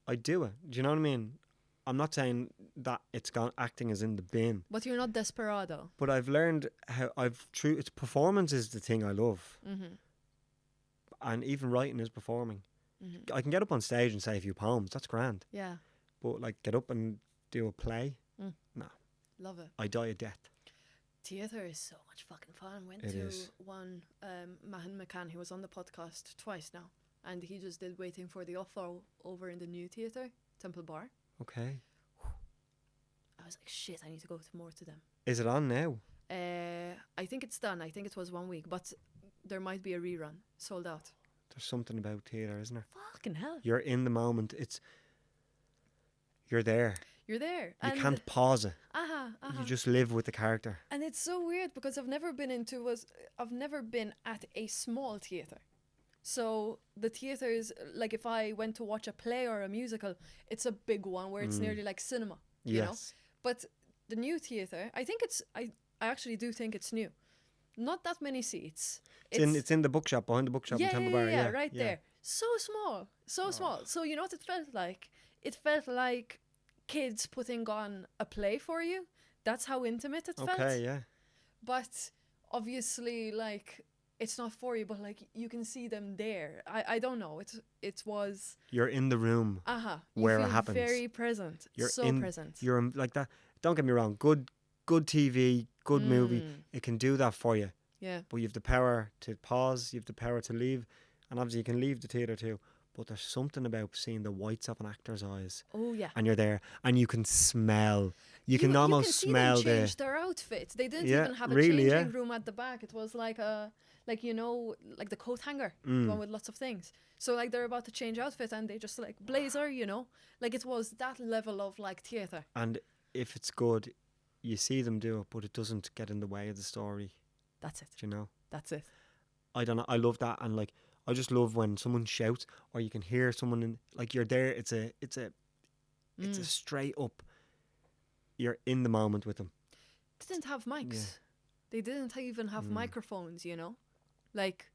I'd do it. Do you know what I mean? I'm not saying that it's gone. Acting is in the bin. But you're not desperado. But I've learned how it's performance is the thing I love. And even writing is performing. I can get up on stage and say a few poems. That's grand. Yeah. But like get up and do a play. No. Love it. I die a death. Theatre is so much fucking fun. Went It to is. one Mahan McCann, who was on the podcast twice now, and he just did Waiting for the Offer over in the new theatre, Temple Bar. Okay. I was like, shit, I need to go to more to them. Is it on now? I think it's done. I think it was 1 week, but there might be a rerun. Sold out. There's something about theatre, isn't there? Fucking hell. You're in the moment. You're there. You're there. You can't pause it. Uh-huh. You just live with the character. And it's so weird because I've never been at a small theatre. So the theatres, like if I went to watch a play or a musical, it's a big one where it's nearly like cinema, you know? Yes. But the new theatre, I actually do think it's new. Not that many seats. It's in the bookshop, behind the bookshop in Temple Bar. Yeah, right there. So small. So you know what it felt like? It felt like kids putting on a play for you. That's how intimate it felt. Okay, yeah. But obviously, like, it's not for you, but like you can see them there. I don't know. It was. You're in the room You where feel it happens. very present. You're so in, present. You're like that. Don't get me wrong. Good TV, good movie. It can do that for you. Yeah. But you have the power to pause. You have the power to leave, and obviously you can leave the theatre too. But there's something about seeing the whites of an actor's eyes. Oh yeah. And you're there, and you can smell. You can almost smell you can see them the. change their outfit. They didn't Yeah, even have a really, changing yeah. room at the back. It was like like the coat hanger, the one with lots of things. So like they're about to change outfit and they just like blazer, like it was that level of like theatre. And if it's good, you see them do it, but it doesn't get in the way of the story. That's it. Do you know? That's it. I don't know. I love that, and like I just love when someone shouts or you can hear someone in, like you're there. It's a straight up. You're in the moment with them. They didn't have mics. Yeah. They didn't even have microphones. Like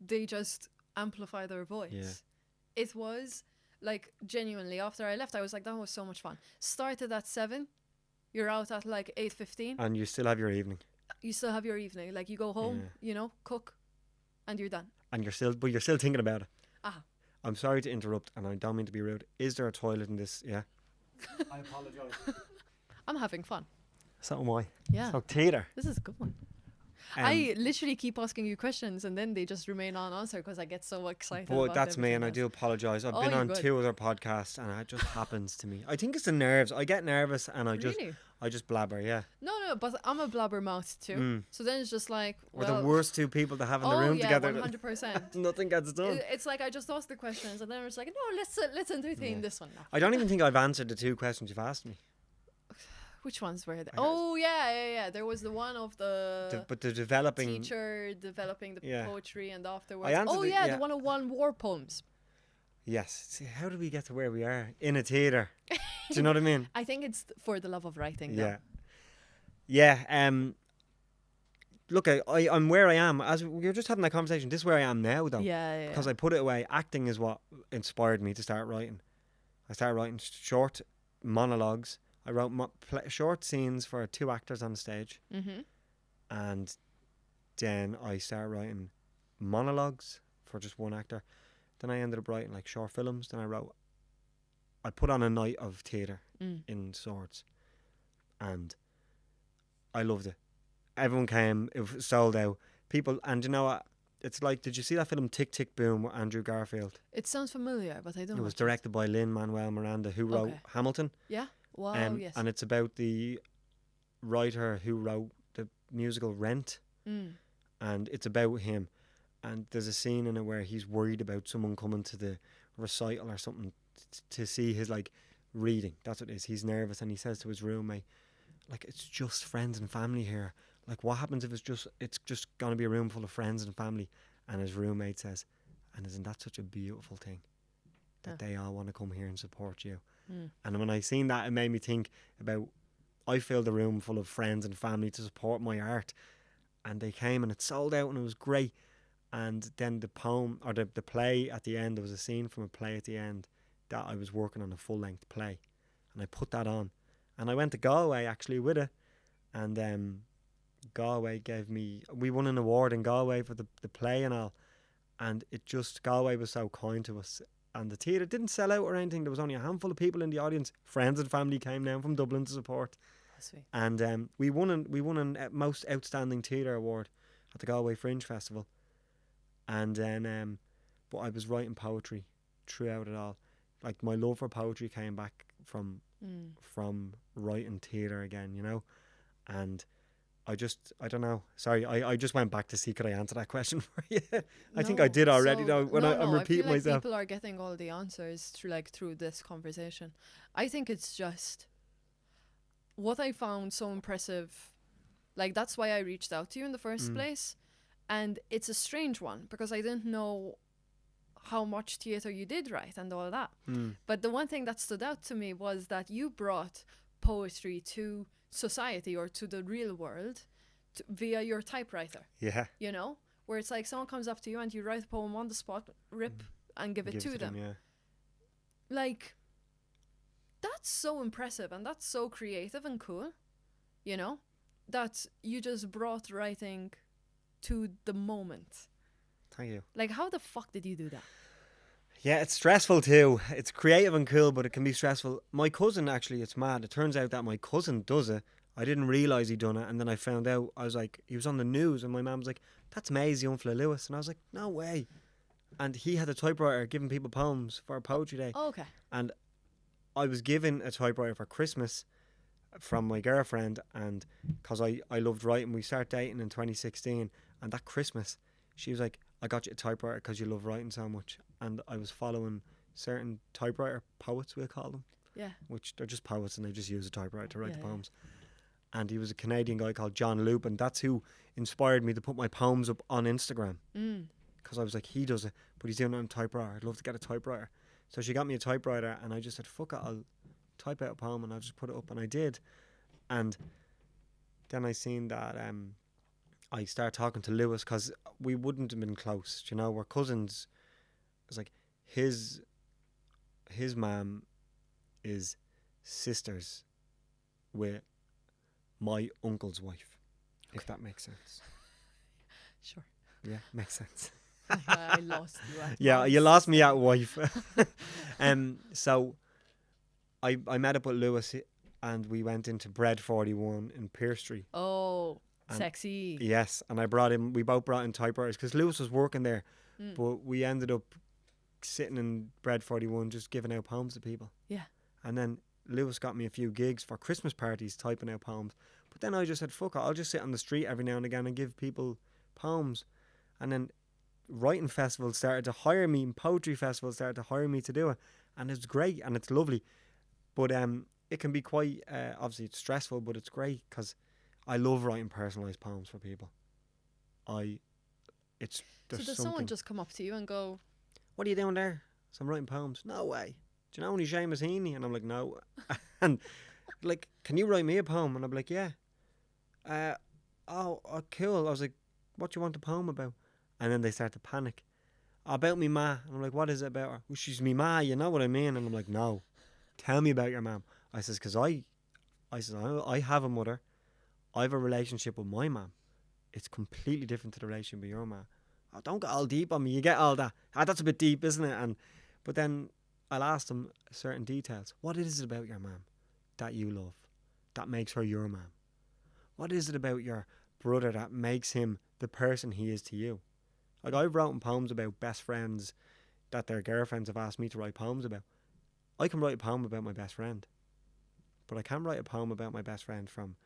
they just amplify their voice. Yeah. It was like genuinely. After I left, I was like, that was so much fun. Started at 7. You're out at like 8:15. And you still have your evening. You still have your evening. Like you go home, cook, and you're done. And you're still thinking about it. I'm sorry to interrupt, and I don't mean to be rude. Is there a toilet in this? Yeah. I apologise. I'm having fun. So am I. Yeah. So theatre. This is a good one. I literally keep asking you questions and then they just remain unanswered because I get so excited. But about that's me, everything and I else. do apologise. I've Oh, been you're on good. 2 other podcasts, and it just happens to me. I think it's the nerves. I get nervous, and I just blabber. Yeah. No, but I'm a blabbermouth too. So then it's just like, We're well, the worst 2 people to have in the room together. 100%. Nothing gets done. It's like I just asked the questions and then I was like, no, let's entertain this one now. I don't even think I've answered the 2 questions you've asked me. Which ones were there? Oh yeah. There was the one of But the developing. teacher developing the poetry and afterwards. I answered the 101 war poems. Yes. See, how did we get to where we are in a theatre? Do you know what I mean? I think it's for the love of writing. Though. Yeah. Look, I'm where I am. As we were just having that conversation, this is where I am now, though. Yeah. Because I put it away. Acting is what inspired me to start writing. I started writing short monologues. I wrote short scenes for 2 actors on the stage. And then I started writing monologues for just 1 actor. Then I ended up writing like short films. Then I wrote I put on a night of theatre in Swords, and I loved it. Everyone came. It was sold out. People, and you know what? It's like, did you see that film Tick Tick Boom with Andrew Garfield? It sounds familiar, but I don't. It was watch directed by Lin-Manuel Miranda, who wrote Okay. Hamilton. Yeah. Wow. Yes. And it's about the writer who wrote the musical Rent, and it's about him. And there's a scene in it where he's worried about someone coming to the recital or something to see his like reading. That's what it is. He's nervous, and he says to his roommate, like, it's just friends and family here. Like, what happens if it's just gonna be a room full of friends and family? And his roommate says, and isn't that such a beautiful thing that they all want to come here and support you? And when I seen that, it made me think about, I filled a room full of friends and family to support my art, and they came and it sold out and it was great. And then the poem, or the play at the end, there was a scene from a play at the end that I was working on, a full-length play, and I put that on, and I went to Galway actually with it, and Galway we won an award in Galway for the play and all, and Galway was so kind to us, and the theatre didn't sell out or anything. There was only a handful of people in the audience. Friends and family came down from Dublin to support. Sweet. And we won an most outstanding theatre award at the Galway Fringe Festival. And then but I was writing poetry throughout it all. Like, my love for poetry came back from writing theatre again, you know. And I don't know. Sorry, I just went back to see could I answer that question for you. I think I did already though. I'm repeating I feel myself. like people are getting all the answers through this conversation. I think it's just what I found so impressive. Like, that's why I reached out to you in the first place. And it's a strange one because I didn't know how much theatre you did write and all that. But the one thing that stood out to me was that you brought poetry to society or to the real world via your typewriter. Yeah. You know, where it's like someone comes up to you and you write a poem on the spot, rip and give it to them. Yeah. Like, that's so impressive and that's so creative and cool, you know, that you just brought writing to the moment. Thank you. Like, how the fuck did you do that? Yeah, it's stressful too. It's creative and cool, but it can be stressful. My cousin, actually, it's mad. It turns out that my cousin does it. I didn't realise he'd done it, and then I found out. I was like, he was on the news, and my mum was like, that's Maisie Unfla Lewis. And I was like, no way. And he had a typewriter giving people poems for Poetry Day. Oh, okay. And I was given a typewriter for Christmas from my girlfriend, and because I loved writing, we started dating in 2016, and that Christmas she was like, I got you a typewriter because you love writing so much. And I was following certain typewriter poets, we'll call them, which they're just poets and they just use a typewriter to write the poems. And he was a Canadian guy called John Loop, and that's who inspired me to put my poems up on Instagram, because I was like, he does it but he's doing it on a typewriter, I'd love to get a typewriter. So she got me a typewriter, and I just said, fuck it, I'll type out a poem and I'll just put it up. And I did. And then I seen that I started talking to Lewis, because we wouldn't have been close, you know, we're cousins. It's like his mum is sisters with my uncle's wife, if that makes sense. Sure. Yeah, makes sense. I lost you at Yeah, once. you lost me at wife. So I met up with Lewis, and we went into Bread 41 in Pearse Street. Oh, And sexy. Yes, and we both brought in typewriters, because Lewis was working there, but we ended up sitting in Bread 41 just giving out poems to people. Yeah. And then Lewis got me a few gigs for Christmas parties typing out poems. But then I just said, fuck it, I'll just sit on the street every now and again and give people poems. And then writing festivals started to hire me, and poetry festivals started to hire me to do it. And it's great and it's lovely. But it can be quite, obviously it's stressful, but it's great because I love writing personalised poems for people. So does someone just come up to you and go, what are you doing there? So I'm writing poems. No way. Do you know any Seamus Heaney? And I'm like, no. And like, can you write me a poem? And I'm like, yeah. Oh, cool. I was like, what do you want a poem about? And then they start to panic. About me ma. And I'm like, what is it about her? Well, she's me ma, you know what I mean? And I'm like, no. Tell me about your mum. I says, because I have a mother. I have a relationship with my mum. It's completely different to the relationship with your mum. Oh, don't get all deep on me. You get all that. That's a bit deep, isn't it? But then I'll ask them certain details. What is it about your mum that you love, that makes her your mum? What is it about your brother that makes him the person he is to you? Like, I've written poems about best friends that their girlfriends have asked me to write poems about. I can write a poem about my best friend, but I can't write a poem about my best friend from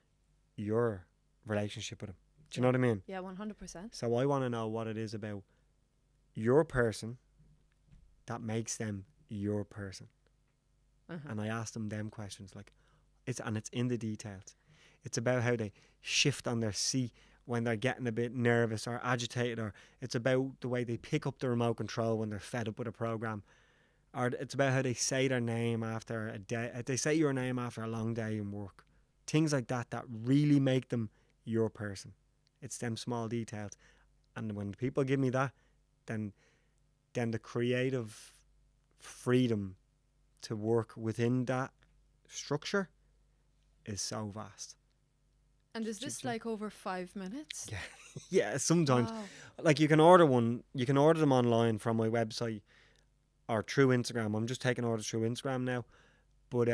your relationship with him. Do you know what I mean? Yeah, 100%. So I want to know what it is about your person that makes them your person. And I ask them questions, like, it's in the details. It's about how they shift on their seat when they're getting a bit nervous or agitated, or it's about the way they pick up the remote control when they're fed up with a program, or it's about how they say their name after a day. They say your name after a long day in work. Things like that really make them your person. It's them small details, and when people give me that, then the creative freedom to work within that structure is so vast. And is this like over 5 minutes? Yeah, yeah. Sometimes, Wow. like, you can order them online from my website or through Instagram. I'm just taking orders through Instagram now, but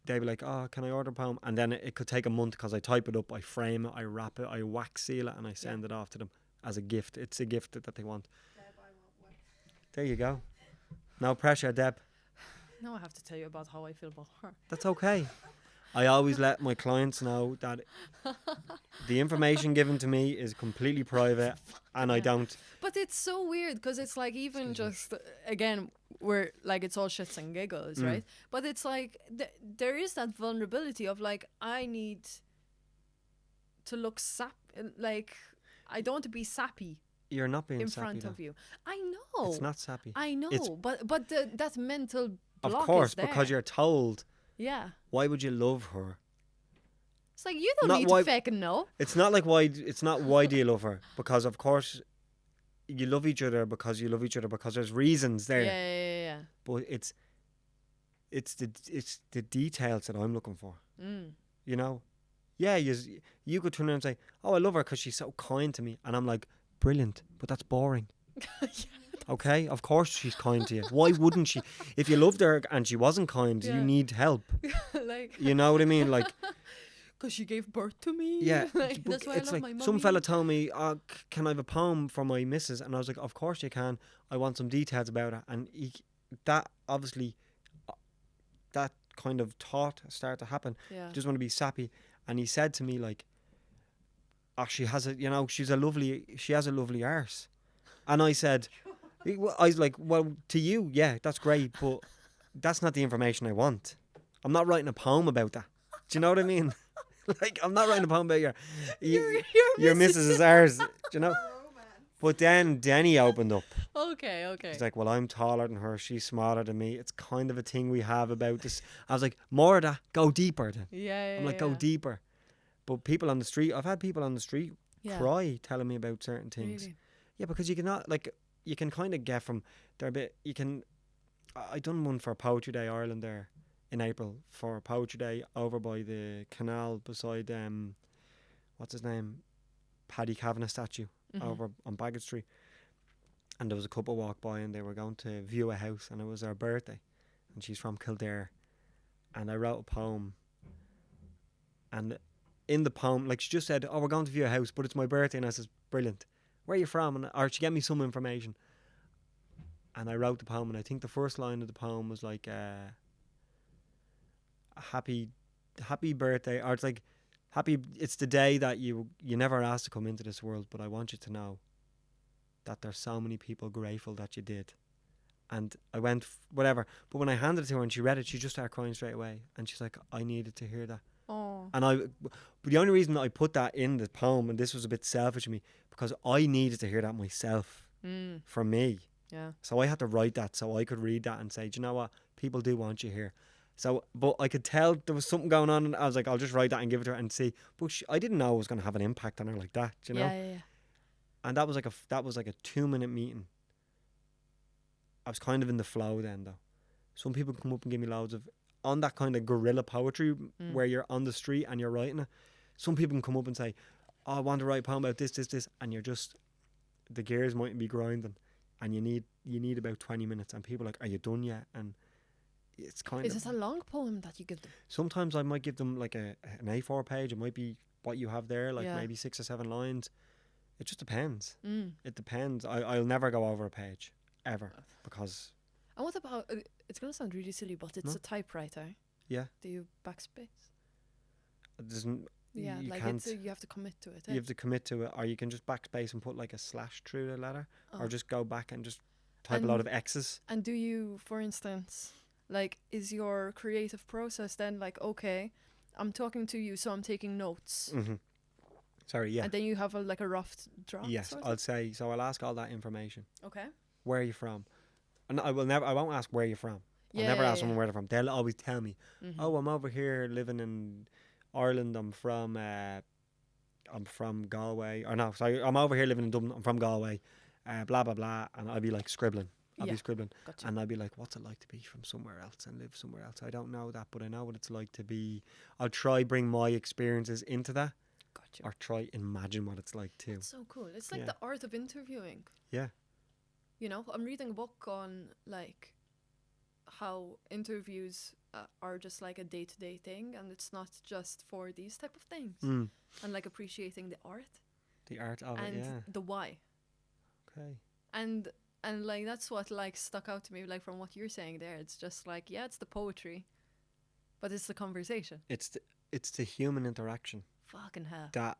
they'd be like, "Oh, can I order a poem?" And then it could take a month because I type it up, I frame it, I wrap it, I wax seal it, and I send it off to them as a gift. It's a gift that they want. Deb, I want one. There you go. No pressure, Deb. Now I have to tell you about how I feel about her. That's okay. I always let my clients know that the information given to me is completely private, and I don't. But it's so weird because it's like, even just, again, we're like, it's all shits and giggles, right? But it's like, there is that vulnerability of like, I need to look like, I don't want to be sappy You're not being in sappy, front though. of you. I know. It's not sappy. I know. It's- but that mental Of block course, is there. because you're told. Yeah. Why would you love her? It's like, you don't Not need why- to fucking know. It's not like why. It's not why do you love her? Because of course, you love each other because you love each other because there's reasons there. Yeah. But it's the details that I'm looking for. You know, yeah. You could turn around and say, "Oh, I love her because she's so kind to me," and I'm like, "Brilliant," but that's boring. Okay, of course she's kind to you. Why wouldn't she? If you loved her and she wasn't kind, you Yeah. need help. Like, You know what I mean? Like, because she gave birth to me. yeah, Like, but that's why I it's love like my mummy. some fella told me, "Oh, can I have a poem for my missus?" And I was like, "Of course you can. I want some details about her." And that obviously, that kind of thought started to happen. Yeah. Just want to be sappy, and he said to me like, "Oh, she has she has a lovely arse," and I said, I was like, "Well, to you, yeah, that's great, but that's not the information I want. I'm not writing a poem about that. Do you know what I mean?" Like, I'm not writing a poem about your missus's arse. Do you know? Romance. But then he opened up. Okay. He's like, "Well, I'm taller than her. She's smaller than me. It's kind of a thing we have about this." I was like, "More of that. Go deeper then." Yeah. I'm like, "Go deeper." But people on the street, I've had people on the street cry telling me about certain things. Really? Yeah, because you cannot, like, you can kind of get from, they're a bit, you can, I done one for Poetry Day Ireland there in April, for Poetry Day over by the canal beside, what's his name? Paddy Kavanagh statue over on Bagot Street. And there was a couple walk by and they were going to view a house and it was her birthday. And she's from Kildare. And I wrote a poem. And in the poem, like, she just said, "Oh, we're going to view a house, but it's my birthday." And I says, "Brilliant. Where are you from?" Or she gave me some information. And I wrote the poem, and I think the first line of the poem was like, happy birthday, or it's like, it's the day that you never asked to come into this world, but I want you to know that there's so many people grateful that you did. And I went, whatever. But when I handed it to her and she read it, she just started crying straight away. And she's like, "I needed to hear that." Oh. And but the only reason that I put that in the poem, and this was a bit selfish of me, because I needed to hear that myself for me. Yeah. So I had to write that so I could read that and say, "Do you know what? People do want you here." So, but I could tell there was something going on, and I was like, "I'll just write that and give it to her and see." But I didn't know it was going to have an impact on her like that, do you know? Yeah. And that was like a 2-minute meeting. I was kind of in the flow then, though. Some people come up and give me loads of, on that kind of guerrilla poetry where you're on the street and you're writing it. Some people can come up and say, "Oh, I want to write a poem about this," and you're just, the gears mightn't be grinding, and you need about 20 minutes, and people are like, are you done yet? And it's kind Is of, it a long poem that you give them? sometimes I might give them like an A4 page. It might be what you have there, like Yeah. maybe 6 or 7 lines. It just depends. Mm. It depends. I'll never go over a page ever, because And what about? It's gonna sound really silly, but it's No. a typewriter. yeah, Do you backspace? it doesn't. Yeah, you like can't. you have to commit to it. You have to commit to it, or you can just backspace and put like a slash through the letter, or Oh. just go back and just type a lot of And- X's. And do you, for instance, like, is your creative process then like, okay, I'm talking to you, so I'm taking notes, Sorry, yeah. and then you have like a rough draft? Yes, sort I'll of? say, so I'll ask all that information. Okay. Where are you from? And I won't ask where you're from. I'll Yeah, never yeah, ask someone yeah. where they're from. They'll always tell me, Mhm. oh, I'm over here living in Ireland. I'm from Galway. Or no, sorry, I'm over here living in Dublin. I'm from Galway. Blah, blah, blah. And I'll be like scribbling. I'll Yeah. be scribbling. Gotcha. And I'll be like, what's it like to be from somewhere else and live somewhere else? I don't know that, but I know what it's like to be. I'll try bring my experiences into that, Gotcha. or try imagine what it's like too. That's so cool. It's like Yeah. the art of interviewing. Yeah. You know, I'm reading a book on like how interviews are just like a day-to-day thing, and it's not just for these type of things, Mm. and like appreciating the art The art of and it, yeah. the why. Okay. And like that's what like stuck out to me, like from what you're saying there. It's just like, yeah, it's the poetry, but it's the conversation. It's the human interaction Fucking hell. that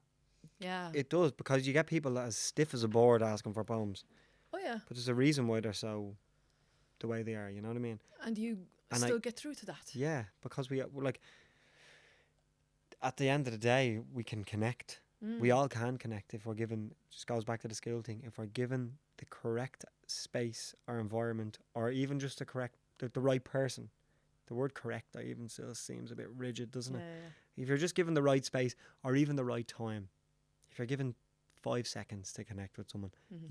Yeah. it does, because you get people that as stiff as a board asking for poems, Oh yeah. but there's a reason why they're so the way they are. You know what I mean? And you And still get through to that. Yeah, because we're like, at the end of the day, we can connect. We Mm. all can connect if we're given. Just goes back to the school thing. If we're given the correct space or environment, or even just the right person. The word correct, I even still seems a bit rigid, doesn't Yeah, it? yeah, yeah. If you're just given the right space or even the right time, if you're given 5 seconds to connect with someone, Mhm.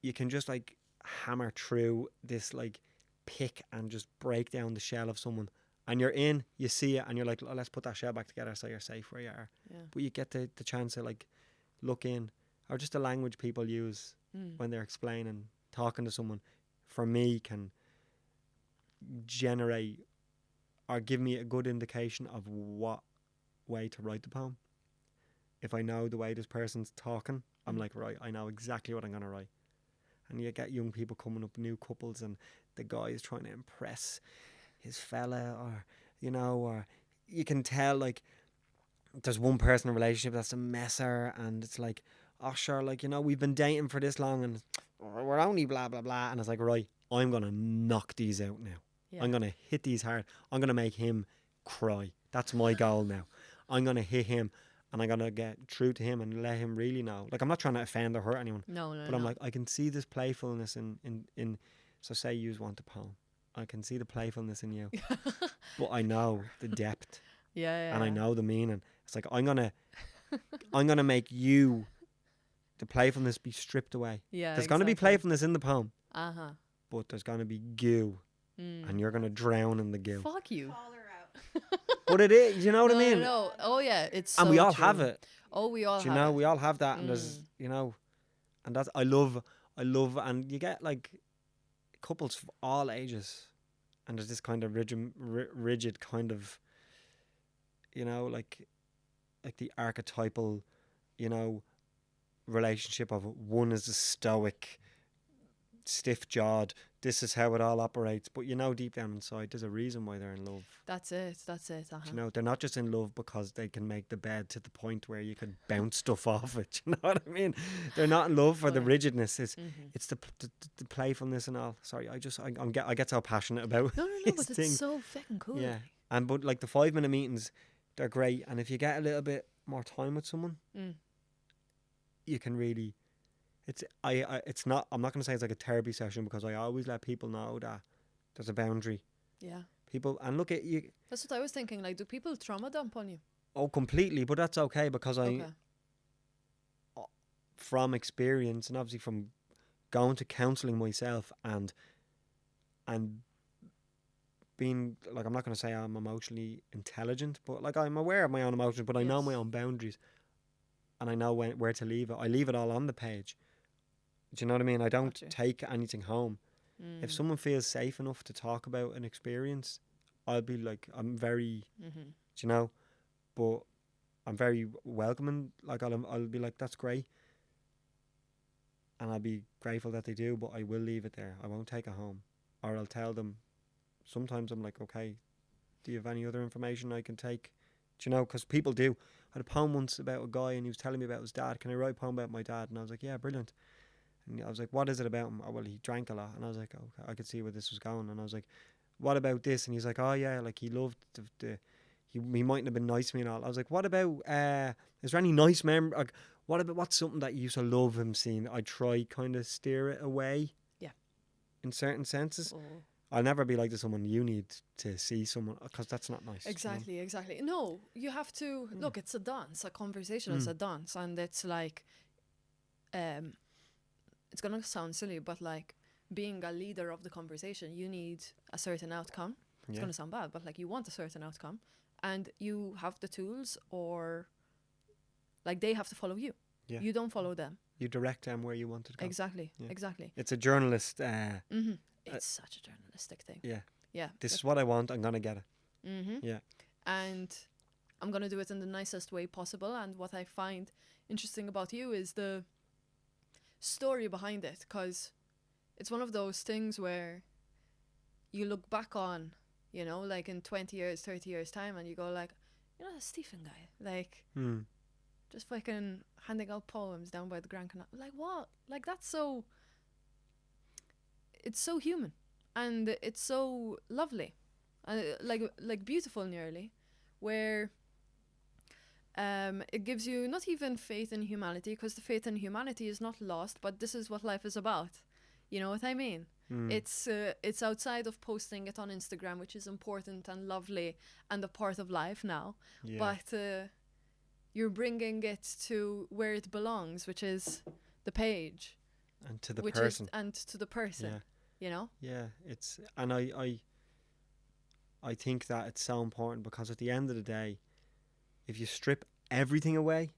you can just like hammer through this like pick and just break down the shell of someone, and you're in, you see it, and you're like, oh, let's put that shell back together so you're safe where you are. Yeah. But you get the chance to like look in, or just the language people use Mm. when they're explaining, talking to someone, for me can generate or give me a good indication of what way to write the poem. If I know the way this person's talking, I'm Mm. like, right, I know exactly what I'm going to write. And you get young people coming up, new couples, and the guy is trying to impress his fella, or, or you can tell, like, there's one person in a relationship that's a messer, and it's like, oh, sure, like, we've been dating for this long, and we're only blah, blah, blah. And it's like, right, I'm going to knock these out now. Yeah. I'm going to hit these hard. I'm going to make him cry. That's my goal now. I'm going to hit him, and I'm going to get through to him and let him really know. Like, I'm not trying to offend or hurt anyone, No, but I'm like, I can see this playfulness in so say you want a poem. I can see the playfulness in you, but I know the depth, yeah, and I know the meaning. It's like, I'm gonna make you, the playfulness, be stripped away. Yeah. There's gonna be playfulness in the poem, Uh-huh. but there's gonna be goo, and you're gonna drown in the goo. Fuck you. Call her out. But it is, you know what I mean? No. Oh yeah, it's And so we all true. have it. Oh, we all Do you have know, it. we all have that, and there's, and that's, I love, and you get like couples of all ages, and there's this kind of rigid kind of, like the archetypal, relationship of one is the stoic, stiff-jawed, this is how it all operates, but deep down inside there's a reason why they're in love. That's it. Uh-huh. They're not just in love because they can make the bed to the point where you can bounce stuff off it. You know what I mean? They're not in love for the Yeah. rigidness. Mhm. It's the playfulness and all. Sorry, I get so passionate about No, these but it's things. so fucking cool. Yeah, but like the 5-minute meetings, they're great. And if you get a little bit more time with someone, Mm. you can really. It's not. I'm not going to say it's like a therapy session, because I always let people know that there's a boundary. Yeah. People, and look at you. That's what I was thinking. Like, do people trauma dump on you? Oh, completely, but that's okay, because Okay. from experience, and obviously from going to counselling myself, and being like, I'm not going to say I'm emotionally intelligent, but like, I'm aware of my own emotions, but I know Yes. my own boundaries, and I know where to leave it. I leave it all on the page. Do you know what I mean? I don't Gotcha. take anything home. Mm. If someone feels safe enough to talk about an experience, I'll be like, I'm very, Mm-hmm. do you know, but I'm very welcoming. Like I'll be like, that's great, and I'll be grateful that they do. But I will leave it there. I won't take it home, or I'll tell them. Sometimes I'm like, okay, do you have any other information I can take? Do you know? Because people do. I had a poem once about a guy, and he was telling me about his dad. Can I write a poem about my dad? And I was like, yeah, brilliant. And I was like, what is it about him? Oh, well, he drank a lot. And I was like, okay, I could see where this was going. And I was like, what about this? And he's like, oh yeah, like he loved he mightn't have been nice to me and all. I was like, what about is there any nice memory? Like, what about what's something that you used to love him seeing? I try kind of steer it away. Yeah. In certain senses, Oh. I'll never be like to someone. You need to see someone because that's not nice. Exactly, exactly. No, you have to look. It's a dance. A conversation is a dance, and it's like, it's gonna sound silly, but like being a leader of the conversation, you need a certain outcome. It's gonna sound bad, but like you want a certain outcome, and you have the tools, or like they have to follow you. Yeah. You don't follow them. You direct them where you want to go. Exactly, Yeah. exactly. It's a journalist. Mm-hmm. It's such a journalistic thing. Yeah. Yeah. This is what I want. I'm gonna get it. Mm-hmm. Yeah. And I'm going to do it in the nicest way possible. And what I find interesting about you is the story behind it, because it's one of those things where you look back on, you know, like in 20 years, 30 years time, and you go like, you know, that Stephen guy, like, just fucking handing out poems down by the Grand Canal. Like, what? Like, that's so... It's so human. And it's so lovely. Like beautiful nearly, where it gives you not even faith in humanity, because the faith in humanity is not lost, but this is what life is about. You know what I mean? It's outside of posting it on Instagram, which is important and lovely and a part of life now. Yeah. But you're bringing it to where it belongs, which is the page, And to the which person. is and to the person. Yeah. You know? Yeah, it's and I think that it's so important, because at the end of the day, if you strip everything away,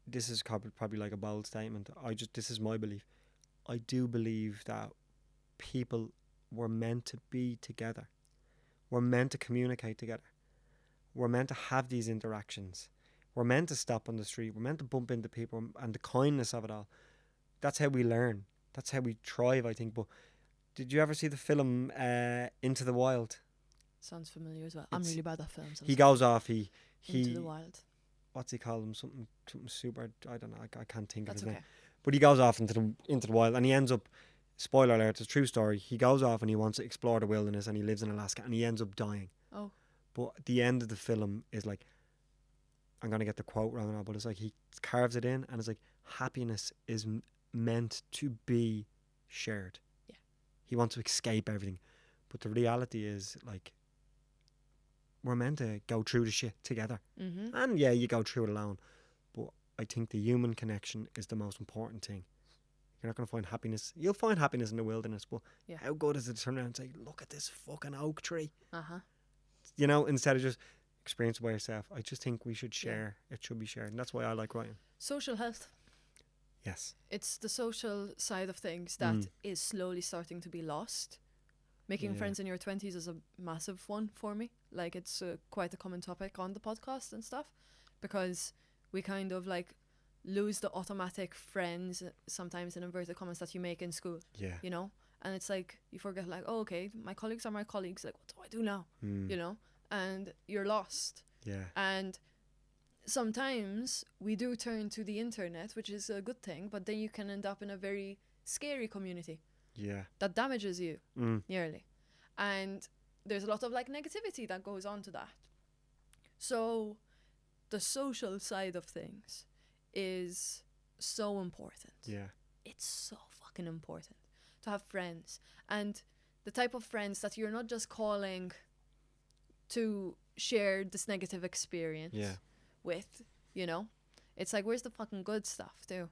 this is probably like a bold statement. This is my belief. I do believe that people were meant to be together. We're meant to communicate together. We're meant to have these interactions. We're meant to stop on the street. We're meant to bump into people, and the kindness of it all. That's how we learn. That's how we thrive, I think. But did you ever see the film Into the Wild? Sounds familiar as well. I'm really bad at films. He goes off. He Into the Wild. What's he called him? Something super. I don't know. I can't think That's of his okay. name. But he goes off into the wild, and he ends up. Spoiler alert! It's a true story. He goes off and he wants to explore the wilderness, and he lives in Alaska, and he ends up dying. Oh. But at the end of the film is like, I'm gonna get the quote wrong now, but it's like he carves it in, and it's like, happiness is meant to be shared. Yeah. He wants to escape everything, but the reality is, like, we're meant to go through the shit together. Mm-hmm. And yeah, you go through it alone, but I think the human connection is the most important thing. You're not going to find happiness. You'll find happiness in the wilderness, but Yeah. how good is it to turn around and say, look at this fucking oak tree? Uh-huh. You know, instead of just experience it by yourself. I just think we should share. Yeah. It should be shared. And that's why I like writing. Social health. Yes. It's the social side of things that is slowly starting to be lost. Making friends in your 20s is a massive one for me. Like, it's quite a common topic on the podcast and stuff, because we kind of like lose the automatic friends sometimes, in inverted commas, that you make in school. Yeah. You know? And it's like, you forget, like, oh, okay, my colleagues are my colleagues. Like, what do I do now? You know? And you're lost. Yeah. And sometimes we do turn to the internet, which is a good thing, but then you can end up in a very scary community. Yeah. That damages you nearly. And there's a lot of like negativity that goes on to that. So the social side of things is so important. Yeah. It's so fucking important to have friends, and the type of friends that you're not just calling to share this negative experience with, you know? It's like, where's the fucking good stuff too?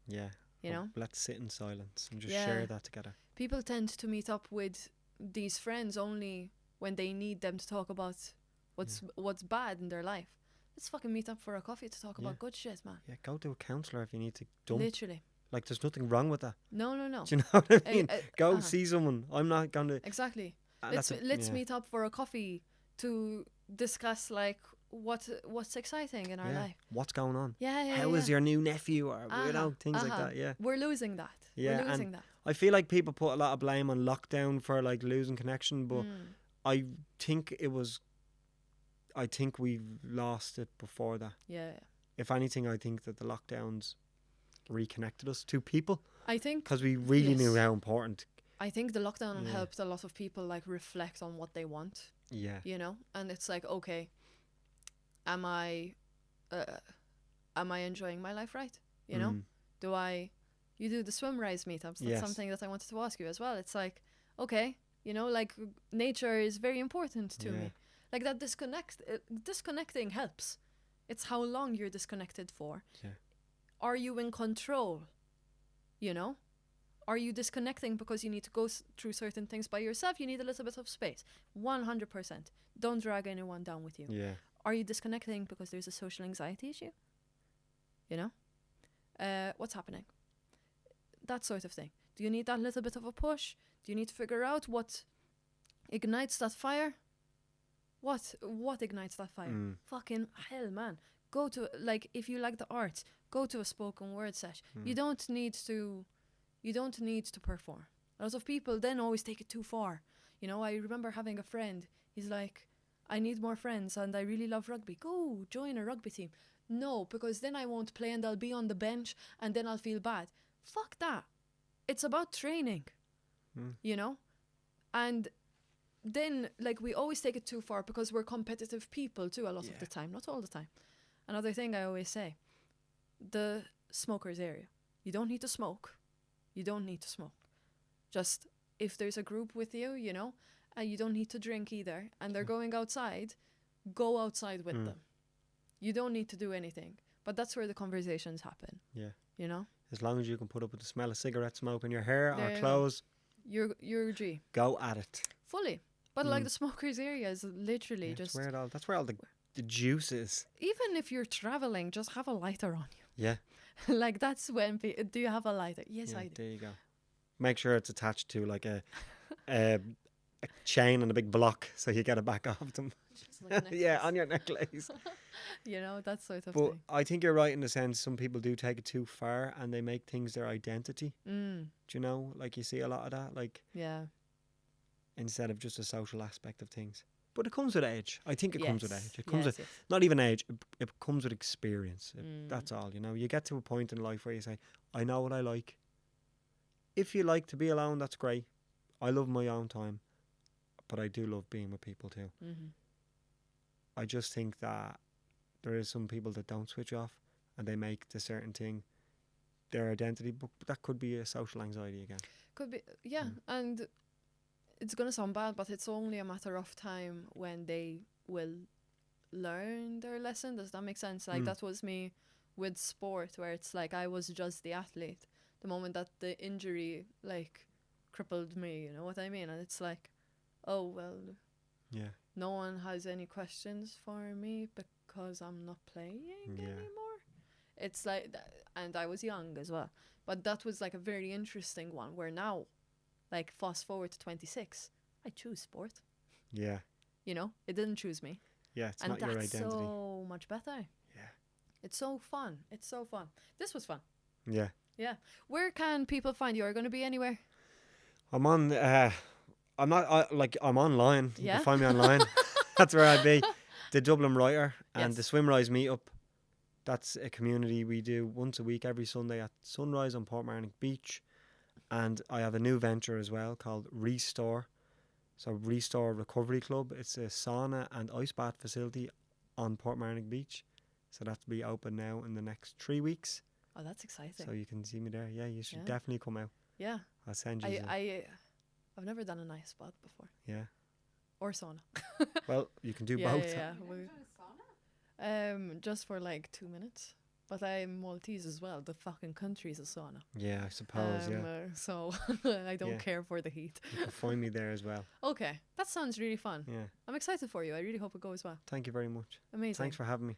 Yeah. You know? Let's sit in silence and just share that together. People tend to meet up with these friends only when they need them to talk about what's bad in their life. Let's fucking meet up for a coffee to talk about good shit, man. Yeah, go to a counsellor if you need to dump. Literally. Like, there's nothing wrong with that. No, no, no. Do you know what I mean? Go uh-huh. see someone. I'm not going to... Exactly. that's Let's yeah. meet up for a coffee to discuss like what's exciting in our Yeah. life. What's going on? Yeah. How is your new nephew? Or, you know, things like uh-huh. that, yeah. We're losing that. Yeah, We're losing and that. I feel like people put a lot of blame on lockdown for, like, losing connection, but I think we've lost it before that. Yeah. If anything, I think that the lockdowns reconnected us to people, I think because we really yes. knew how important. I think the lockdown Yeah. helped a lot of people like reflect on what they want, Yeah. you know? And it's like, okay, am I enjoying my life right? You know? You do the swim rise meetups. That's Yes. something that I wanted to ask you as well. It's like, okay, you know, like nature is very important to Yeah. me. Like that disconnecting helps. It's how long you're disconnected for. Yeah. Are you in control? You know? Are you disconnecting because you need to go through certain things by yourself? You need a little bit of space. 100%. Don't drag anyone down with you. Yeah. Are you disconnecting because there's a social anxiety issue? You know? What's happening? That sort of thing. Do you need that little bit of a push? Do you need to figure out what ignites that fire? What ignites that fire? Fucking hell, man. Go to, like, if you like the arts, go to a spoken word sesh. You don't need to perform. A lot of people then always take it too far. You know, I remember having a friend. He's like, I need more friends and I really love rugby. Go join a rugby team. No, because then I won't play and I'll be on the bench and then I'll feel bad. Fuck that. It's about training, you know? And then, like, we always take it too far because we're competitive people too a lot of the time. Not all the time. Another thing I always say, the smokers area. You don't need to smoke. You don't need to smoke. Just, if there's a group with you, you know, and you don't need to drink either, and they're going outside, go outside with them. You don't need to do anything. But that's where the conversations happen. Yeah. You know? As long as you can put up with the smell of cigarette smoke in your hair There or you clothes, You're G. go at it. Fully. But like the smokers area is literally Yeah, just... that's where all the juice is. Even if you're traveling, just have a lighter on Yeah. you. Like, that's when... do you have a lighter? Yes, Yeah, I do. there you go. Make sure it's attached to, like, a chain and a big block so you get it back off them. Just like a Yeah, necklace. on your necklace. You know, that sort of But thing. I think you're right in the sense some people do take it too far and they make things their identity. Do you know? Like, you see a lot of that, like, Yeah. instead of just a social aspect of things. But it comes with age. I think it comes with age. It comes yes, with, not even age, it comes with experience. That's all, you know. You get to a point in life where you say, I know what I like. If you like to be alone, that's great. I love my own time. But I do love being with people too. I just think that there is some people that don't switch off and they make the certain thing their identity, but that could be a social anxiety again. Could be, yeah. And it's going to sound bad, but it's only a matter of time when they will learn their lesson. Does that make sense? Like, that was me with sport, where it's like I was just the athlete. The moment that the injury, like, crippled me, you know what I mean? And it's like, oh, well, Yeah. no one has any questions for me because I'm not playing anymore. It's like that, and I was young as well. But that was like a very interesting one where now, like, fast forward to 26, I choose sport. Yeah. You know, it didn't choose me. Yeah, it's and not your that's identity. so much better. Yeah. It's so fun. It's so fun. This was fun. Yeah. Yeah. Where can people find you? Are you going to be anywhere? I'm on, I'm online. You Yeah? can find me online. That's where I'd be. The Dublin Writer and Yes. the Swim Rise meetup. That's a community we do once a week, every Sunday at sunrise on Portmarnock Beach. And I have a new venture as well called Restore. So Restore Recovery Club. It's a sauna and ice bath facility on Portmarnock Beach. So that's be open now in the next 3 weeks. Oh, that's exciting. So you can see me there. Yeah, you should Yeah. definitely come out. Yeah. I'll send you. I've never done an ice bath before. Yeah. Or sauna. Well, you can do yeah, both. Yeah, Have you we- ever done a sauna? just for like 2 minutes. But I'm Maltese as well. The fucking country's a sauna. Yeah, I suppose. Yeah. So I don't Yeah. care for the heat. You can find me there as well. Okay, that sounds really fun. Yeah. I'm excited for you. I really hope it goes well. Thank you very much. Amazing. Thanks for having me.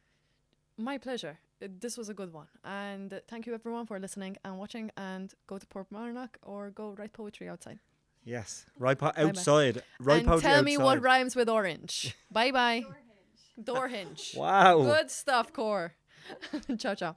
My pleasure. This was a good one. And thank you everyone for listening and watching, and go to Port Marnock or go write poetry outside. Yes. Outside. Write And poetry tell me what outside. rhymes with orange. Bye bye. Door hinge. Wow. Good stuff, Core. Ciao, ciao.